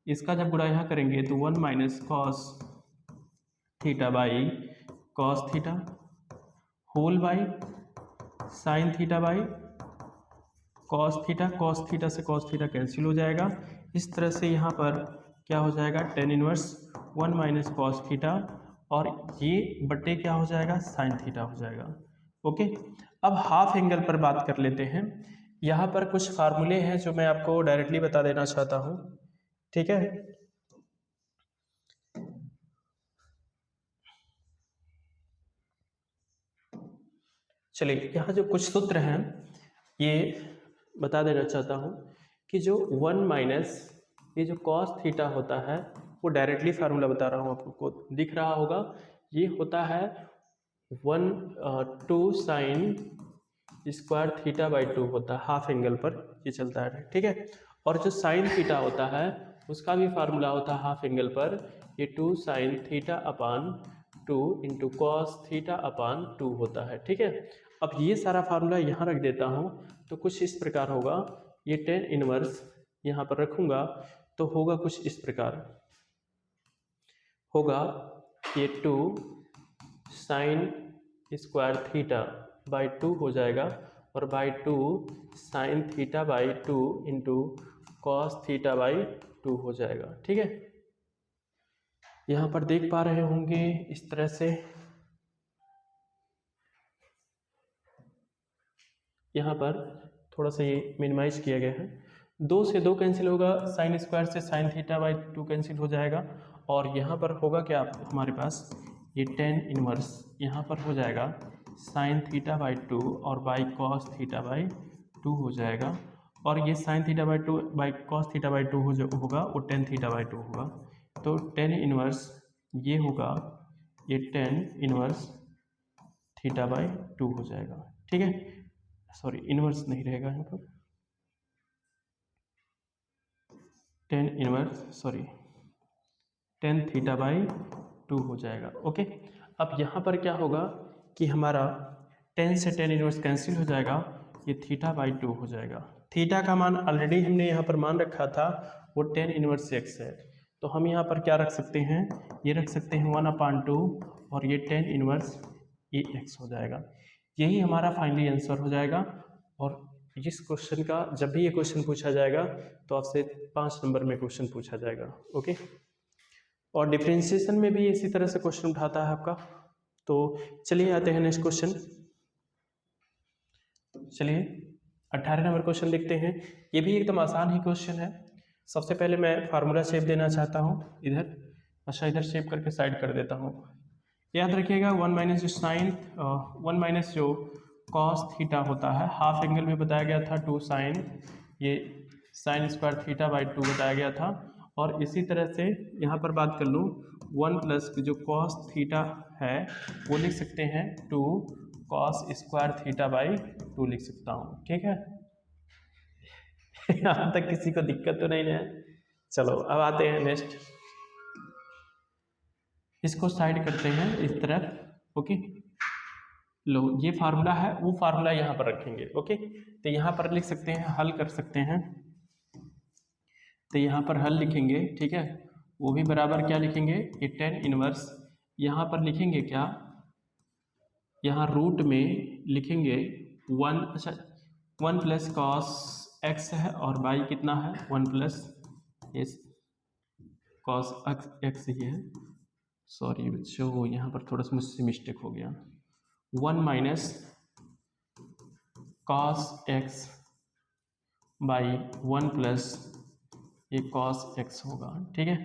इसका जब गुणा यहाँ करेंगे तो 1 - cos theta by cos theta whole by sin theta by cos theta से cos थीटा कैंसिल हो जाएगा। इस तरह से यहाँ पर क्या हो जाएगा, 10 इनवर्स 1 - cos थीटा, और ये बटे क्या हो जाएगा, sin थीटा हो जाएगा, ओके। अब हाफ एंगल पर बात कर लेते हैं। यहाँ पर कुछ फार्मूले हैं जो मैं आपको डायरेक्टली बता देना चाहता हूँ, ठीक है। चलिए यहाँ जो कुछ सूत्र हैं ये बता देना चाहता हूँ कि जो 1 - ये जो cos थीटा होता है वो डायरेक्टली फार्मूला बता रहा हूँ, आपको दिख रहा होगा, ये होता है 2 sin² थीटा/2 होता है, हाफ एंगल पर ये चलता है, ठीक है। और जो sin थीटा होता है उसका भी फार्मूला होता है हाफ एंगल पर, ये 2 sin थीटा/2 × cos थीटा/2 होता है, ठीक है। अब ये सारा फार्मूला यहाँ रख देता हूँ, तो कुछ इस प्रकार होगा, ये 10 इनवर्स यहाँ पर रखूँगा तो होगा कुछ इस प्रकार, होगा ये 2 sin² थीटा/2 हो जाएगा, और बाई 2 sin थीटा/2 × cos थीटा/2 हो जाएगा, ठीक है। यहाँ पर देख पा रहे होंगे इस तरह से, यहाँ पर थोड़ा सा ये मिनिमाइज किया गया है। 2 से 2 कैंसिल होगा, साइन स्क्वायर से साइन थीटा बाई 2 कैंसिल हो जाएगा, और यहाँ पर होगा क्या हमारे पास ये टेन इनवर्स यहाँ पर हो जाएगा साइन थीटा बाई 2 और बाई कॉस थीटा बाई 2 हो जाएगा, और ये sine theta by 2 by cos theta by 2 होगा वो टेन थीटा बाई 2 होगा। तो टेन इनवर्स ये होगा ये टेन इनवर्स थीटा बाई 2 हो जाएगा। ठीक है, सॉरी इनवर्स नहीं रहेगा यहाँ पर, tan inverse sorry tan theta by 2 हो जाएगा। ओके, अब यहाँ पर क्या होगा कि हमारा 10 से 10 इनवर्स कैंसिल हो जाएगा, ये थीटा बाई 2 हो जाएगा। थीटा का मान ऑलरेडी हमने यहाँ पर मान रखा था वो 10 इनवर्स एक्स है, तो हम यहाँ पर क्या रख सकते हैं, ये रख सकते हैं 1/2 और ये 10 इनवर्स ये एक्स हो जाएगा। यही हमारा फाइनली आंसर हो जाएगा। और इस क्वेश्चन का जब भी ये क्वेश्चन पूछा जाएगा तो आपसे 5 नंबर में क्वेश्चन पूछा जाएगा। ओके, और डिफरेंशिएशन में भी इसी तरह से क्वेश्चन उठाता है आपका। तो चलिए आते हैं नेक्स्ट क्वेश्चन। चलिए 18 नंबर क्वेश्चन देखते हैं। ये भी एकदम आसान ही क्वेश्चन है। सबसे पहले मैं फार्मूला शेप देना चाहता हूँ इधर, अच्छा इधर शेप करके साइड कर देता हूँ। याद रखिएगा 1 माइनस जो साइन 1 माइनस जो कॉस थीटा होता है, हाफ एंगल में बताया गया था 2 साइन, ये साइन स्क्वायर थीटा बाई 2 बताया गया था। और इसी तरह से यहाँ पर बात कर लूँ 1 प्लस जो कॉस थीटा है वो लिख सकते हैं 2 कॉस स्क्वायर थीटा बाई 2 लिख सकता हूँ। ठीक है यहाँ तक किसी को दिक्कत तो नहीं है। चलो अब आते हैं नेक्स्ट, इसको साइड करते हैं इस तरफ। ओके, लो ये फार्मूला है, वो फार्मूला यहाँ पर रखेंगे। ओके, तो यहाँ पर लिख सकते हैं, हल कर सकते हैं, तो यहाँ पर हल लिखेंगे। ठीक है, वो भी बराबर क्या लिखेंगे, ये 10 इनवर्स यहाँ पर लिखेंगे क्या, यहाँ रूट में लिखेंगे 1, अच्छा 1 प्लस कॉस एक्स है और बाई कितना है 1 प्लस एस कॉस एक्स ही है। सॉरी बच्चों यहाँ पर थोड़ा सा मुझसे मिस्टेक हो गया, 1 minus cos x by 1 plus ये कॉस एक्स होगा। ठीक है,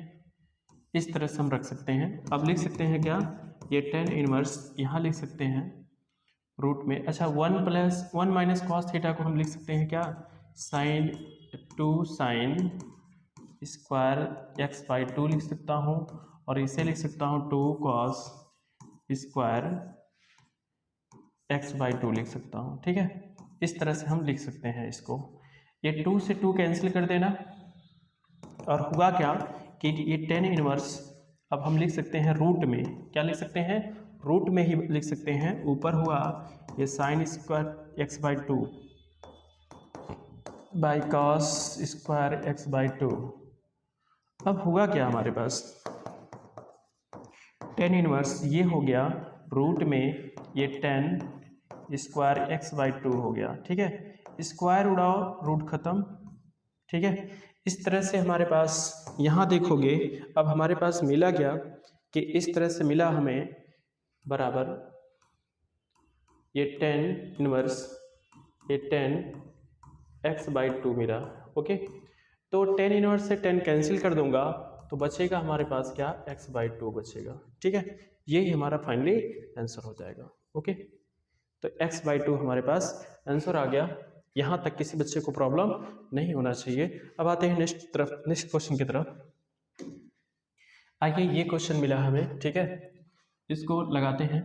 इस तरह से हम रख सकते हैं। अब लिख सकते हैं क्या, ये 10 इनवर्स यहाँ लिख सकते हैं रूट में, अच्छा 1 माइनस कॉस थीटा को हम लिख सकते हैं क्या, sine 2 sine square x by 2 लिख सकता हूँ, और इसे लिख सकता हूँ 2 कॉस स्क्वायर एक्स बाई 2 लिख सकता हूँ। ठीक है, इस तरह से हम लिख सकते हैं इसको। ये 2 से 2 कैंसिल कर देना, और हुआ क्या कि ये 10 इनवर्स अब हम लिख सकते हैं रूट में, क्या लिख सकते हैं, रूट में ही लिख सकते हैं। ऊपर हुआ ये sign square x by 2 by cos square x by 2। अब हुआ क्या हमारे पास 10 इनवर्स ये हो गया रूट में ये 10 स्क्वायर एक्स बाई 2 हो गया। ठीक है, स्क्वायर उड़ाओ रूट खत्म। ठीक है, इस तरह से हमारे पास यहाँ देखोगे अब हमारे पास मिला क्या कि इस तरह से मिला हमें बराबर ये 10 इनवर्स ये 10 एक्स बाई 2 मिला। ओके, तो 10 इनवर्स से 10 कैंसिल कर दूंगा तो बचेगा हमारे पास क्या, एक्स बाई 2 बचेगा। ठीक है, यही हमारा फाइनली आंसर हो जाएगा। ओके, तो एक्स बाई 2 हमारे पास आंसर आ गया। यहाँ तक किसी बच्चे को प्रॉब्लम नहीं होना चाहिए। अब आते हैं नेक्स्ट क्वेश्चन की तरफ। आइए ये क्वेश्चन मिला हमें, ठीक है, इसको लगाते हैं।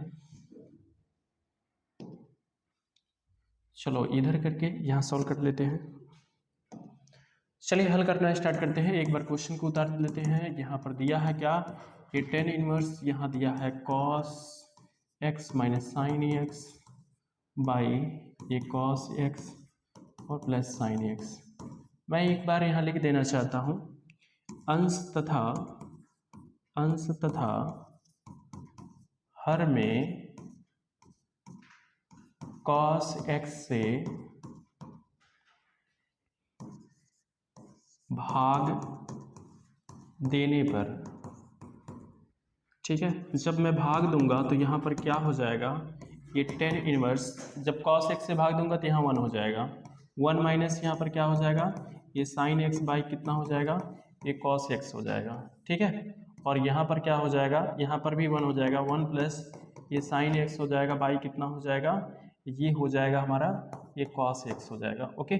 चलो इधर करके यहाँ सॉल्व कर लेते हैं। चलिए हल करना स्टार्ट करते हैं। एक बार क्वेश्चन को उतार लेते हैं। यहाँ पर दिया है क्या, ये 10 इनवर्स यहाँ दिया है cos x minus sine x by ये कॉस एक्स और प्लस साइन एक्स। मैं एक बार यहाँ लिख देना चाहता हूँ, अंश तथा हर में कॉस एक्स से भाग देने पर, ठीक है, जब मैं भाग दूंगा तो यहाँ पर क्या हो जाएगा, ये टेन इनवर्स, जब कॉस एक्स से भाग दूंगा तो यहाँ 1 हो जाएगा, 1 माइनस यहाँ पर क्या हो जाएगा, ये साइन एक्स बाई कितना हो जाएगा, ये कॉस एक्स हो जाएगा, ठीक है। और यहाँ पर क्या हो जाएगा, यहाँ पर भी 1 हो जाएगा, 1 प्लस ये साइन एक्स हो जाएगा बाई कितना हो जाएगा, ये हो जाएगा हमारा ये कॉस एक्स हो जाएगा। ओके,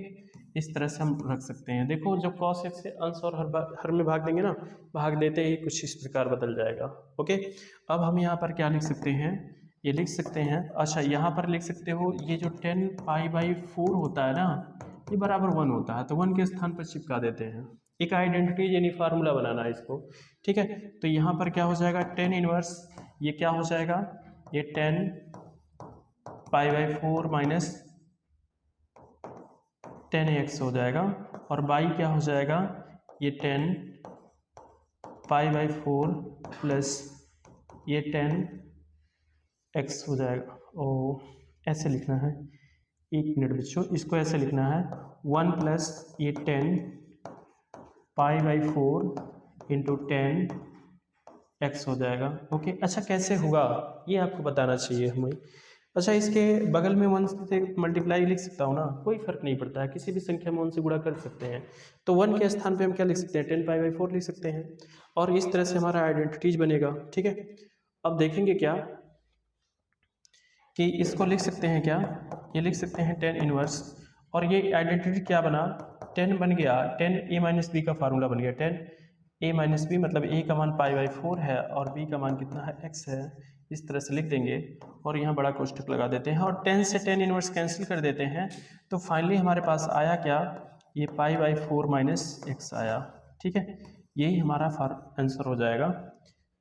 इस तरह से हम रख सकते हैं। देखो जब कॉस एक्स से अंश और हर में भाग देंगे ना, भाग देते ही कुछ इस प्रकार बदल जाएगा। ओके, अब हम यहाँ पर क्या लिख सकते हैं, ये लिख सकते हैं, अच्छा यहाँ पर लिख सकते हो ये जो 10 पाई बाई 4 होता है ना, ये बराबर 1 होता है, तो 1 के स्थान पर चिपका देते हैं। एक आइडेंटिटी यानी फार्मूला बनाना है इसको, ठीक है। तो यहाँ पर क्या हो जाएगा, 10 इनवर्स, ये क्या हो जाएगा, ये 10 पाई बाई 4 माइनस 10x हो जाएगा, और बाई क्या हो जाएगा, ये 10 पाई बाई 4 प्लस ये 10x हो जाएगा। ओ ऐसे लिखना है, एक मिनट बच्चों, इसको ऐसे लिखना है, 1 प्लस ये 10 पाई बाई 4 इंटू 10x हो जाएगा। ओके, अच्छा कैसे होगा ये आपको बताना चाहिए हमें। अच्छा, इसके बगल में 1 से मल्टीप्लाई लिख सकता हूँ ना, कोई फर्क नहीं पड़ता है, किसी भी संख्या में 1 से गुणा कर सकते हैं। तो 1 के स्थान पे हम क्या लिख सकते हैं, 10 पाई बाई 4 लिख सकते हैं, और इस तरह से हमारा आइडेंटिटीज बनेगा, ठीक है। अब देखेंगे क्या कि इसको लिख सकते हैं क्या, ये लिख सकते हैं 10 इनवर्स, और ये आइडेंटिटी क्या बना, 10 बन गया, 10 a माइनस बी का फार्मूला बन गया, 10 a माइनस बी मतलब a का मान पाई बाई 4 है और b का मान कितना है, x है। इस तरह से लिख देंगे और यहाँ बड़ा कोष्ठक लगा देते हैं, और 10 से 10 इनवर्स कैंसिल कर देते हैं, तो फाइनली हमारे पास आया क्या, ये पाई बाई 4 माइनस एक्स आया, ठीक है। यही हमारा आंसर हो जाएगा,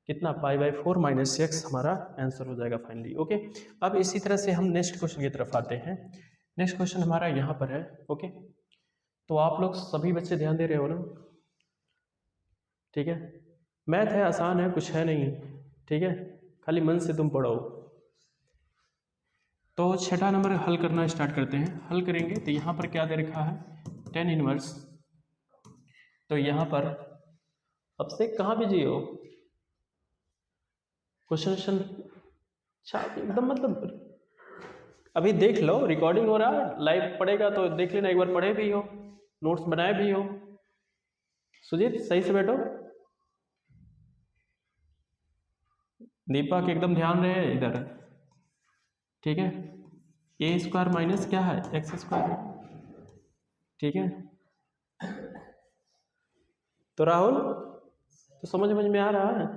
कितना, पाई बाई 4 माइनस एक्स हमारा आंसर हो जाएगा फाइनली। ओके, अब इसी तरह से हम नेक्स्ट क्वेश्चन की तरफ आते हैं। नेक्स्ट क्वेश्चन हमारा यहाँ पर है। ओके, तो आप लोग सभी बच्चे ध्यान दे रहे हो ना, ठीक है। मैथ है, आसान है, कुछ है नहीं, ठीक है, खाली मन से तुम पढ़ो। तो छठा नंबर हल करना स्टार्ट करते हैं। हल करेंगे तो यहाँ पर क्या दे रखा है, 10 इनवर्स, तो यहाँ पर अब से कहाँ बिजी हो, क्वेश्चन एकदम मतलब अभी देख लो, रिकॉर्डिंग हो रहा है, लाइव पढ़ेगा तो देख लेना, एक बार पढ़े भी हो, नोट्स बनाए भी हो। सुजीत सही से बैठो, दीपक एकदम ध्यान रहे इधर, ठीक है। ए स्क्वायर माइनस क्या है, एक्स स्क्वायर, ठीक है। तो राहुल तो समझ में आ रहा है,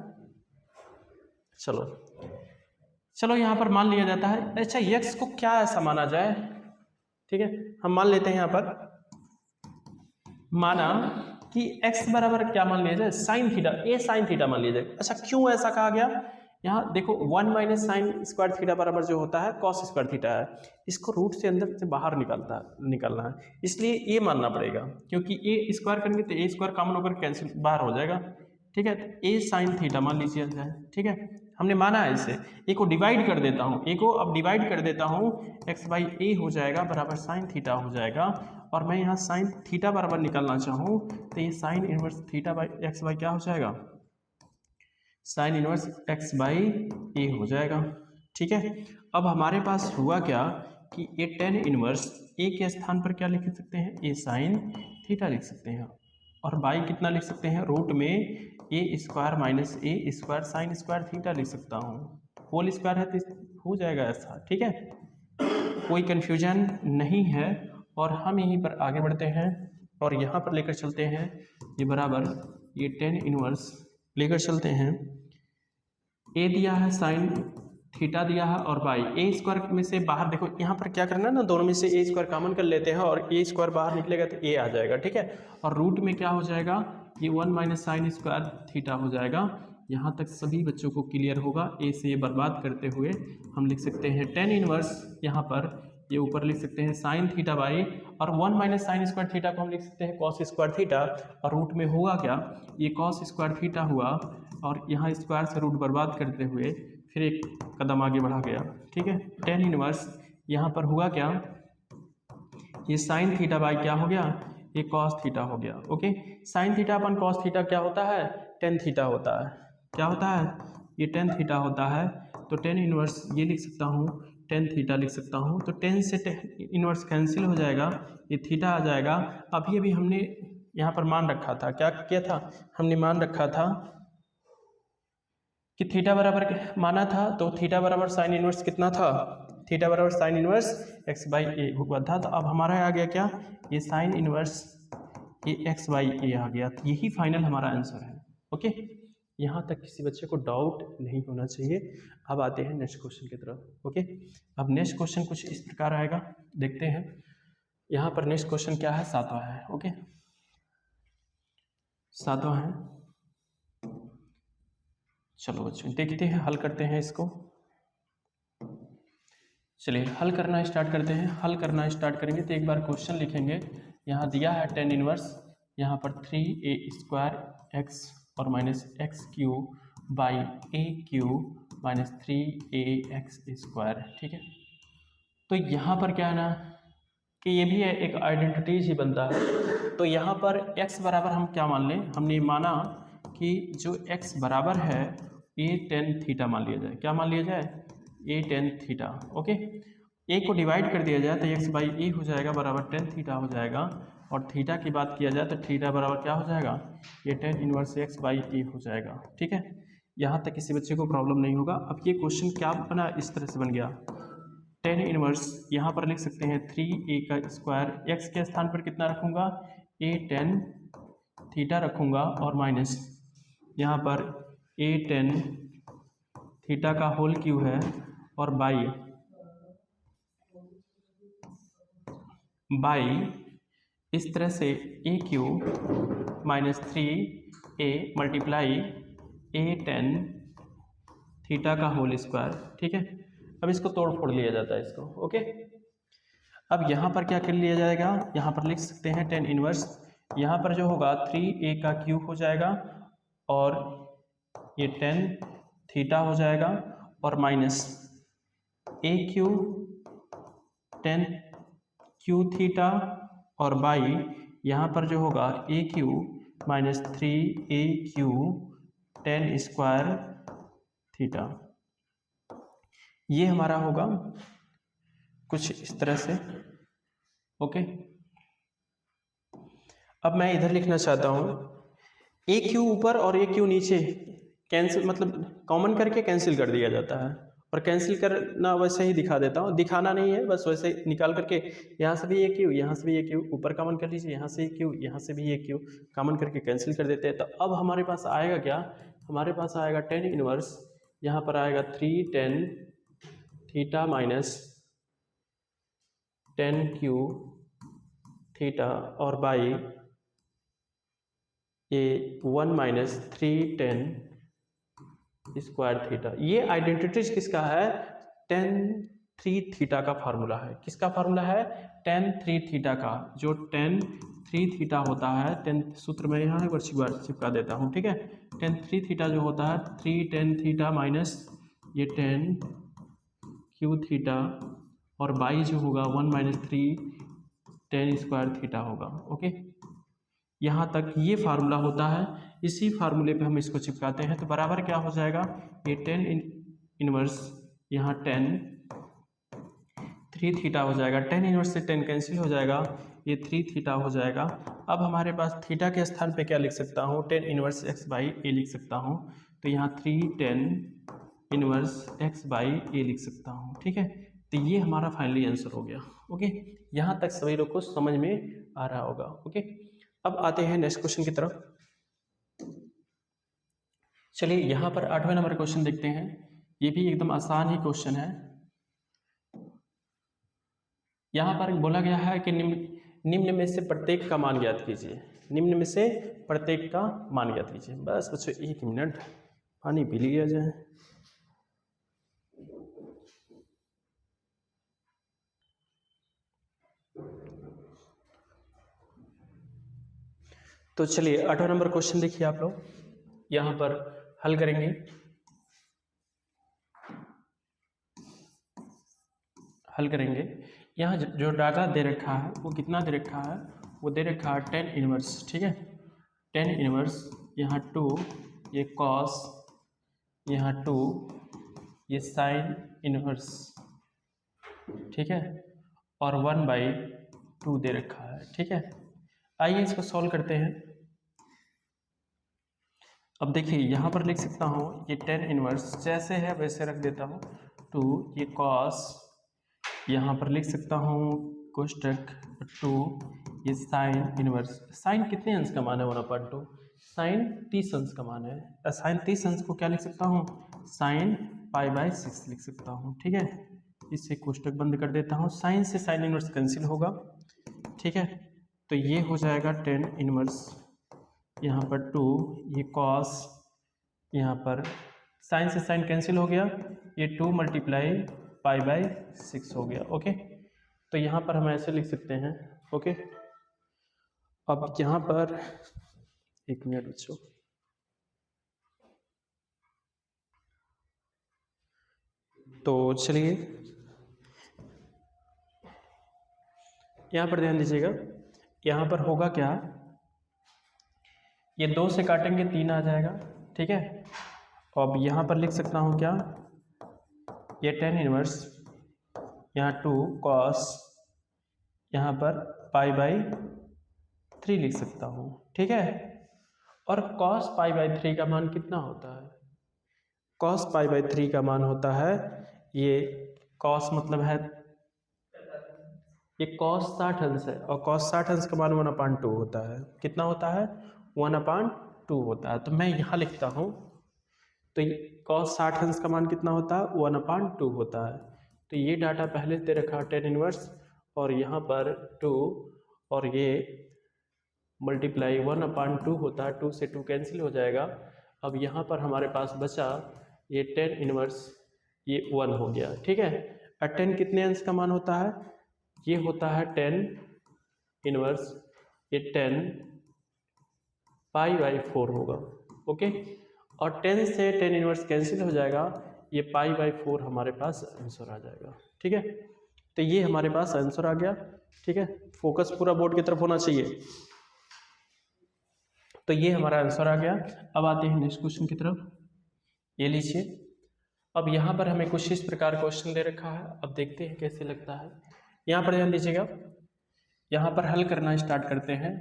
चलो चलो यहाँ पर मान लिया जाता है। अच्छा, एक्स को क्या ऐसा माना जाए, ठीक है, हम मान लेते हैं यहाँ पर, माना कि x बराबर क्या मान लिया जाए, साइन थीटा, ए साइन थीटा मान लिया जाए। अच्छा, क्यों ऐसा कहा गया, यहाँ देखो 1 माइनस साइन स्क्वायर थीटा बराबर जो होता है कॉस स्क्वायर थीटा है, इसको रूट से अंदर से बाहर निकालना है, इसलिए ये मानना पड़ेगा, क्योंकि ए स्क्वायर करेंगे तो ए स्क्वायर कॉमन होकर कैंसिल बाहर हो जाएगा, ठीक है। तो ए साइन थीटा मान लीजिए जाए, ठीक है, हमने माना है इसे। ए को डिवाइड कर देता हूँ, ए को अब डिवाइड कर देता हूँ, एक्स बाई ए हो जाएगा बराबर साइन थीटा हो जाएगा, और मैं यहाँ साइन थीटा बराबर निकालना चाहूँ तो ये sine inverse theta by x by क्या हो जाएगा, साइन इनवर्स एक्स बाई ए हो जाएगा, ठीक है। अब हमारे पास हुआ क्या कि ये 10 इनवर्स ए के स्थान पर क्या लिख सकते हैं, ए साइन थीटा लिख सकते हैं, और बाई कितना लिख सकते हैं, रूट में ए स्क्वायर माइनस ए स्क्वायर साइन स्क्वायर थीटा लिख सकता हूँ, होल स्क्वायर है तो हो जाएगा ऐसा, ठीक है, कोई कन्फ्यूजन नहीं है। और हम यहीं पर आगे बढ़ते हैं और यहाँ पर लेकर चलते हैं, ये बराबर ये 10 इनवर्स लेकर चलते हैं, ए दिया है साइन थीटा दिया है, और बाई ए स्क्वायर में से बाहर देखो, यहाँ पर क्या करना है ना, दोनों में से ए स्क्वायर कॉमन कर लेते हैं और ए स्क्वायर बाहर निकलेगा तो ए आ जाएगा, ठीक है। और रूट में क्या हो जाएगा, ये 1 माइनस साइन स्क्वायर थीटा हो जाएगा। यहाँ तक सभी बच्चों को क्लियर होगा। ए से ये बर्बाद करते हुए हम लिख सकते हैं 10 इनवर्स, यहाँ पर ये ऊपर लिख सकते हैं साइन थीटा बाई, और 1 माइनस साइन स्क्वायर थीटा को हम लिख सकते हैं कॉस स्क्वायर थीटा, और रूट में होगा क्या, ये कॉस स्क्वायर थीटा हुआ, और यहाँ स्क्वायर से रूट बर्बाद करते हुए फिर एक कदम आगे बढ़ा गया, ठीक है। 10 इनवर्स यहाँ पर हुआ क्या, ये साइन थीटा बाई क्या हो गया, ये कॉस थीटा हो गया, ओके। साइन थीटा अपन कॉस थीटा क्या होता है, टेन थीटा होता है, क्या होता है, ये टेन थीटा होता है। तो 10 इनवर्स ये लिख सकता हूँ टेन थीटा लिख सकता हूँ। तो टेन से इनवर्स कैंसिल हो जाएगा, ये थीटा आ जाएगा। अभी हमने यहाँ पर मान रखा था, क्या किया था, हमने मान रखा था कि थीटा बराबर माना था, तो थीटा बराबर साइन इनवर्स कितना था, थीटा बराबर साइन इनवर्स एक्स बाई ए हुआ था। तो अब हमारा आ गया क्या, ये साइन इनवर्स ये एक्स बाई ए आ गया। तो यही फाइनल हमारा आंसर है। ओके, यहाँ तक किसी बच्चे को डाउट नहीं होना चाहिए। अब आते हैं नेक्स्ट क्वेश्चन की तरफ। ओके, अब नेक्स्ट क्वेश्चन कुछ इस प्रकार आएगा, देखते हैं। यहाँ पर नेक्स्ट क्वेश्चन क्या है, सातवां है। ओके, सातवां है। चलो बच्चों देखते हैं, हल करते हैं इसको। चलिए हल करना स्टार्ट करते हैं। हल करना स्टार्ट करेंगे तो एक बार क्वेश्चन लिखेंगे। यहाँ दिया है टेन इनवर्स, यहाँ पर 3a² एक्स और minus x cube by A cube minus 3ax²। ठीक है, तो यहाँ पर क्या है ना कि ये भी है एक आइडेंटिटीज ही बनता है। तो यहाँ पर x बराबर हम क्या मान लें, हमने माना कि जो x बराबर है a tan थीटा मान लिया जाए। क्या मान लिया जाए, a tan theta. Okay, a को डिवाइड कर दिया जाए तो x बाई ए हो जाएगा बराबर tan थीटा हो जाएगा। और थीटा की बात किया जाए तो थीटा बराबर क्या हो जाएगा, ये tan इनवर्स x बाई ए हो जाएगा। ठीक है, यहाँ तक किसी बच्चे को प्रॉब्लम नहीं होगा। अब ये क्वेश्चन क्या बना, इस तरह से बन गया, टेन इनवर्स यहाँ पर लिख सकते हैं 3a², एक्स के स्थान पर कितना रखूँगा, a tan थीटा रखूँगा और माइनस यहाँ पर a tan थीटा का होल क्यू है और बाई इस तरह से a Q minus 3a multiply a tan theta का होल स्क्वायर। ठीक है, अब इसको तोड़ फोड़ लिया जाता है इसको। ओके, अब यहाँ पर क्या कर लिया जाएगा, यहाँ पर लिख सकते हैं टेन इनवर्स, यहाँ पर जो होगा 3a का क्यूब हो जाएगा और ये tan थीटा हो जाएगा और minus a cube tan Q theta और बाई यहाँ पर जो होगा a cube minus 3a cube tan² theta. ये हमारा होगा कुछ इस तरह से। ओके, अब मैं इधर लिखना चाहता हूँ ए क्यू ऊपर और ए क्यू नीचे, कैंसिल मतलब कॉमन करके कैंसिल कर दिया जाता है। और कैंसिल करना वैसे ही दिखा देता हूँ, दिखाना नहीं है, बस वैसे निकाल करके यहाँ से भी ए क्यू, यहाँ से भी ए क्यू, ऊपर कॉमन कर लीजिए, यहाँ से ए क्यू, यहाँ से भी ए क्यू, कॉमन करके कैंसिल कर देते हैं। तो अब हमारे पास आएगा क्या, हमारे पास आएगा टेन इनवर्स, यहाँ पर आएगा 3 tan theta minus tan cube theta और बाई ये 1 माइनस 3 tan स्क्वायर थीटा। ये आइडेंटिटीज किसका है, tan 3 थीटा का फार्मूला है। किसका फार्मूला है, tan 3 थीटा का। जो tan 3 थीटा होता है, tan सूत्र में यहाँ एक बार चिपका देता हूँ। ठीक है, tan 3 थीटा जो होता है 3 tan थीटा माइनस ये tan क्यू थीटा और बाई जो होगा 1 माइनस 3 tan स्क्वायर थीटा होगा। ओके, यहाँ तक ये फार्मूला होता है, इसी फार्मूले पे हम इसको चिपकाते हैं। तो बराबर क्या हो जाएगा, ये tan इनवर्स यहाँ tan 3 थीटा हो जाएगा, tan इनवर्स से tan कैंसिल हो जाएगा, ये 3 थीटा हो जाएगा। अब हमारे पास थीटा के स्थान पे क्या लिख सकता हूँ, tan इनवर्स x बाई ए लिख सकता हूँ। तो यहाँ 3 tan इनवर्स x बाई ए लिख सकता हूँ। ठीक है, तो ये हमारा फाइनली आंसर हो गया। ओके, यहाँ तक सभी लोग को समझ में आ रहा होगा। ओके, अब आते हैं नेक्स्ट क्वेश्चन की तरफ। चलिए यहाँ पर 8वें नंबर क्वेश्चन देखते हैं। ये भी एकदम आसान ही क्वेश्चन है। यहाँ पर बोला गया है कि निम्न में से प्रत्येक का मान ज्ञात कीजिए। निम्न में से प्रत्येक का मान ज्ञात कीजिए। बस बच्चों 1 मिनट पानी पी लिया जाए। तो चलिए 8वां नंबर क्वेश्चन देखिए आप लोग, यहाँ पर हल करेंगे। यहाँ जो डाटा दे रखा है वो कितना दे रखा है, वो दे रखा है tan इनवर्स। ठीक है, tan इनवर्स यहाँ 2, ये cos, यहाँ 2, ये साइन इनवर्स ठीक है, और 1/2 दे रखा है। ठीक है, आइए इसको सॉल्व करते हैं। अब देखिए यहाँ पर लिख सकता हूँ ये tan इनवर्स जैसे है वैसे रख देता हूँ 2, ये cos, यहाँ पर लिख सकता हूँ कोष्टक 2, ये साइन इनवर्स। साइन कितने अंश का मान है 1/2? साइन 30 अंश का मान है। साइन 30 अंश को क्या लिख सकता हूँ? साइन π/6 लिख सकता हूँ। ठीक है, इससे कोष्टक बंद कर देता हूँ। साइन से साइन इनवर्स कैंसिल होगा। ठीक है, तो ये हो जाएगा tan इनवर्स, यहाँ पर 2, ये cos, यहाँ पर साइन से साइन कैंसिल हो गया, ये 2 × π/6 हो गया। ओके, तो यहाँ पर हम ऐसे लिख सकते हैं। ओके, अब यहाँ पर 1 मिनट बच्चों, तो चलिए यहाँ पर ध्यान दीजिएगा। यहाँ पर होगा क्या, ये 2 से काटेंगे 3 आ जाएगा। ठीक है, अब यहाँ पर लिख सकता हूँ क्या, ये tan इनवर्स, यहाँ 2 cos, यहाँ पर π/3 लिख सकता हूँ। ठीक है, और cos π/3 का मान कितना होता है? cos π/3 का मान होता है, ये cos मतलब है, ये cos 60 अंश है, और cos 60 अंश का मान 1/2 होता है। कितना होता है? 1/2 होता है। तो मैं यहाँ लिखता हूँ, तो cos 60 अंश का मान कितना होता है? 1/2 होता है। तो ये डाटा पहले दे रखा tan इनवर्स, और यहाँ पर 2, और ये मल्टीप्लाई 1/2 होता है, 2 से 2 कैंसिल हो जाएगा। अब यहाँ पर हमारे पास बचा ये tan इनवर्स, ये 1 हो गया। ठीक है, और tan कितने अंश का मान होता है? ये होता है tan इनवर्स, ये tan π/4 होगा। ओके, और tan से tan इनवर्स कैंसिल हो जाएगा, ये π/4 हमारे पास आंसर आ जाएगा। ठीक है, तो ये हमारे पास आंसर आ गया। ठीक है, फोकस पूरा बोर्ड की तरफ होना चाहिए। तो ये हमारा आंसर आ गया। अब आते हैं नेक्स्ट क्वेश्चन की तरफ। ये लीजिए, अब यहाँ पर हमें कुछ इस प्रकार क्वेश्चन दे रखा है। अब देखते हैं कैसे लगता है। यहाँ पर ध्यान दीजिएगा, यहाँ पर हल करना स्टार्ट करते हैं।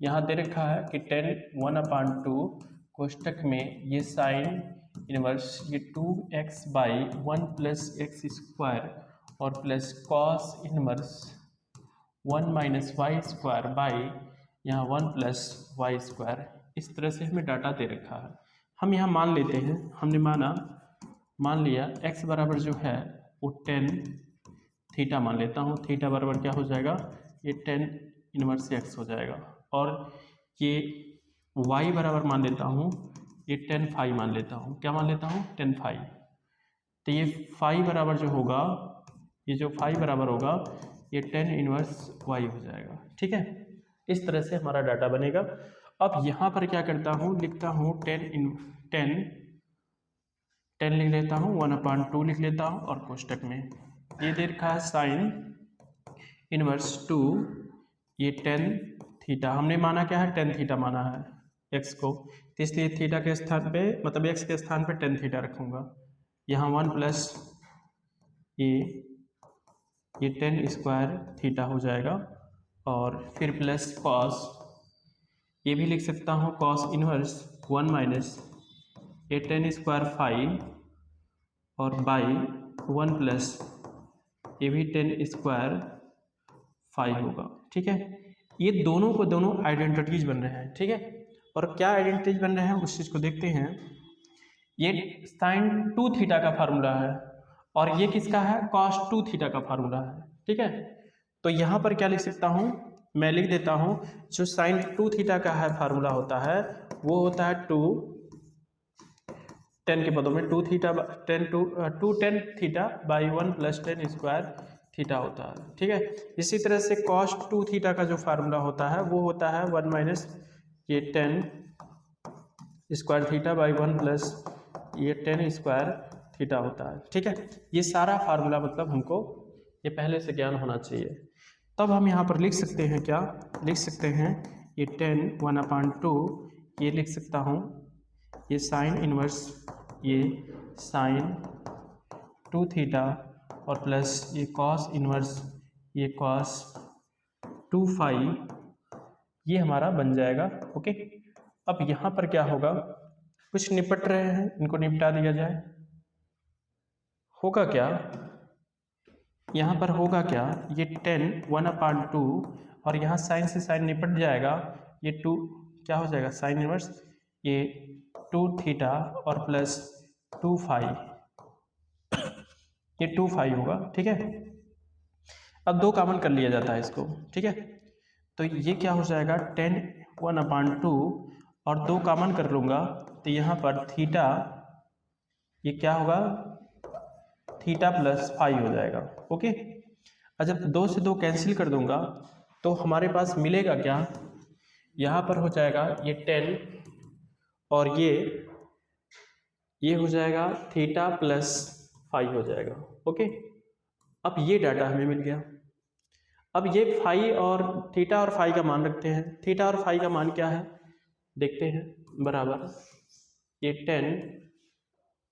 यहाँ दे रखा है कि tan 1/2 कोष्टक में ये साइन इनवर्स, ये 2x/1 + x² और प्लस cos इनवर्स 1 - y² यहाँ 1 + y²। इस तरह से हमें डाटा दे रखा है। हम यहाँ मान लेते हैं, हमने मान लिया x बराबर जो है वो tan थीटा मान लेता हूँ। थीटा बराबर क्या हो जाएगा? ये tan इनवर्स x हो जाएगा। और ये y बराबर मान लेता हूँ, ये tan phi मान लेता हूँ। क्या मान लेता हूँ? tan phi। तो ये phi बराबर जो होगा, ये जो phi बराबर होगा, ये tan इनवर्स y हो जाएगा। ठीक है, इस तरह से हमारा डाटा बनेगा। अब यहाँ पर क्या करता हूँ, लिखता हूँ tan लिख लेता हूँ, 1/2 लिख लेता हूँ, और कोष्टक में ये दे रखा है साइन इनवर्स 2, ये tan थीटा। हमने माना क्या है? tan थीटा माना है x को, तो इसलिए थीटा के स्थान पे, मतलब x के स्थान पे tan थीटा रखूँगा। यहाँ 1 प्लस ये tan² थीटा हो जाएगा, और फिर प्लस cos, ये भी लिख सकता हूँ cos इनवर्स 1 - ये tan² phi, और बाई 1 प्लस ये भी tan² phi होगा। ठीक है, ये दोनों को दोनों आइडेंटिटीज बन रहे हैं। ठीक है, और क्या आइडेंटिटीज बन रहे हैं उस चीज़ को देखते हैं। ये sin 2 थीटा का फार्मूला है, और ये किसका है? cos 2 थीटा का फार्मूला है। ठीक है, तो यहाँ पर क्या लिख सकता हूँ, मैं लिख देता हूँ, जो sin 2 थीटा का है फार्मूला होता है, वो होता है 2 tan के पदों में 2 tan θ/1 + tan² थीटा होता है। ठीक है, इसी तरह से cos 2 थीटा का जो फार्मूला होता है वो होता है 1 - ये tan² θ/1 + ये tan² थीटा होता है। ठीक है, ये सारा फार्मूला मतलब हमको ये पहले से ज्ञान होना चाहिए। तब हम यहाँ पर लिख सकते हैं, क्या लिख सकते हैं? ये tan 1/2, ये लिख सकता हूँ, ये साइन इनवर्स, ये साइन 2 थीटा और प्लस ये कॉस इनवर्स ये कॉस 2 फाई, ये हमारा बन जाएगा। ओके, अब यहाँ पर क्या होगा, कुछ निपट रहे हैं, इनको निपटा दिया जाए। होगा क्या, यहाँ पर होगा क्या, ये 10 1/2 और यहाँ साइन से साइन निपट जाएगा, ये 2 क्या हो जाएगा साइन इनवर्स ये 2 थीटा और प्लस 2 फाई, ये 2 फाई होगा। ठीक है, अब 2 कॉमन कर लिया जाता है इसको। ठीक है, तो ये क्या हो जाएगा 10 1/2 और 2 कॉमन कर लूँगा तो यहाँ पर थीटा, ये क्या होगा थीटा प्लस फाई हो जाएगा। ओके, और जब 2 से 2 कैंसिल कर दूंगा तो हमारे पास मिलेगा क्या, यहाँ पर हो जाएगा ये 10 और ये हो जाएगा थीटा प्लस फाई हो जाएगा। ओके, अब ये डाटा हमें मिल गया। अब ये फाई और थीटा और फाई का मान रखते हैं। थीटा और फाई का मान क्या है देखते हैं, बराबर ये 10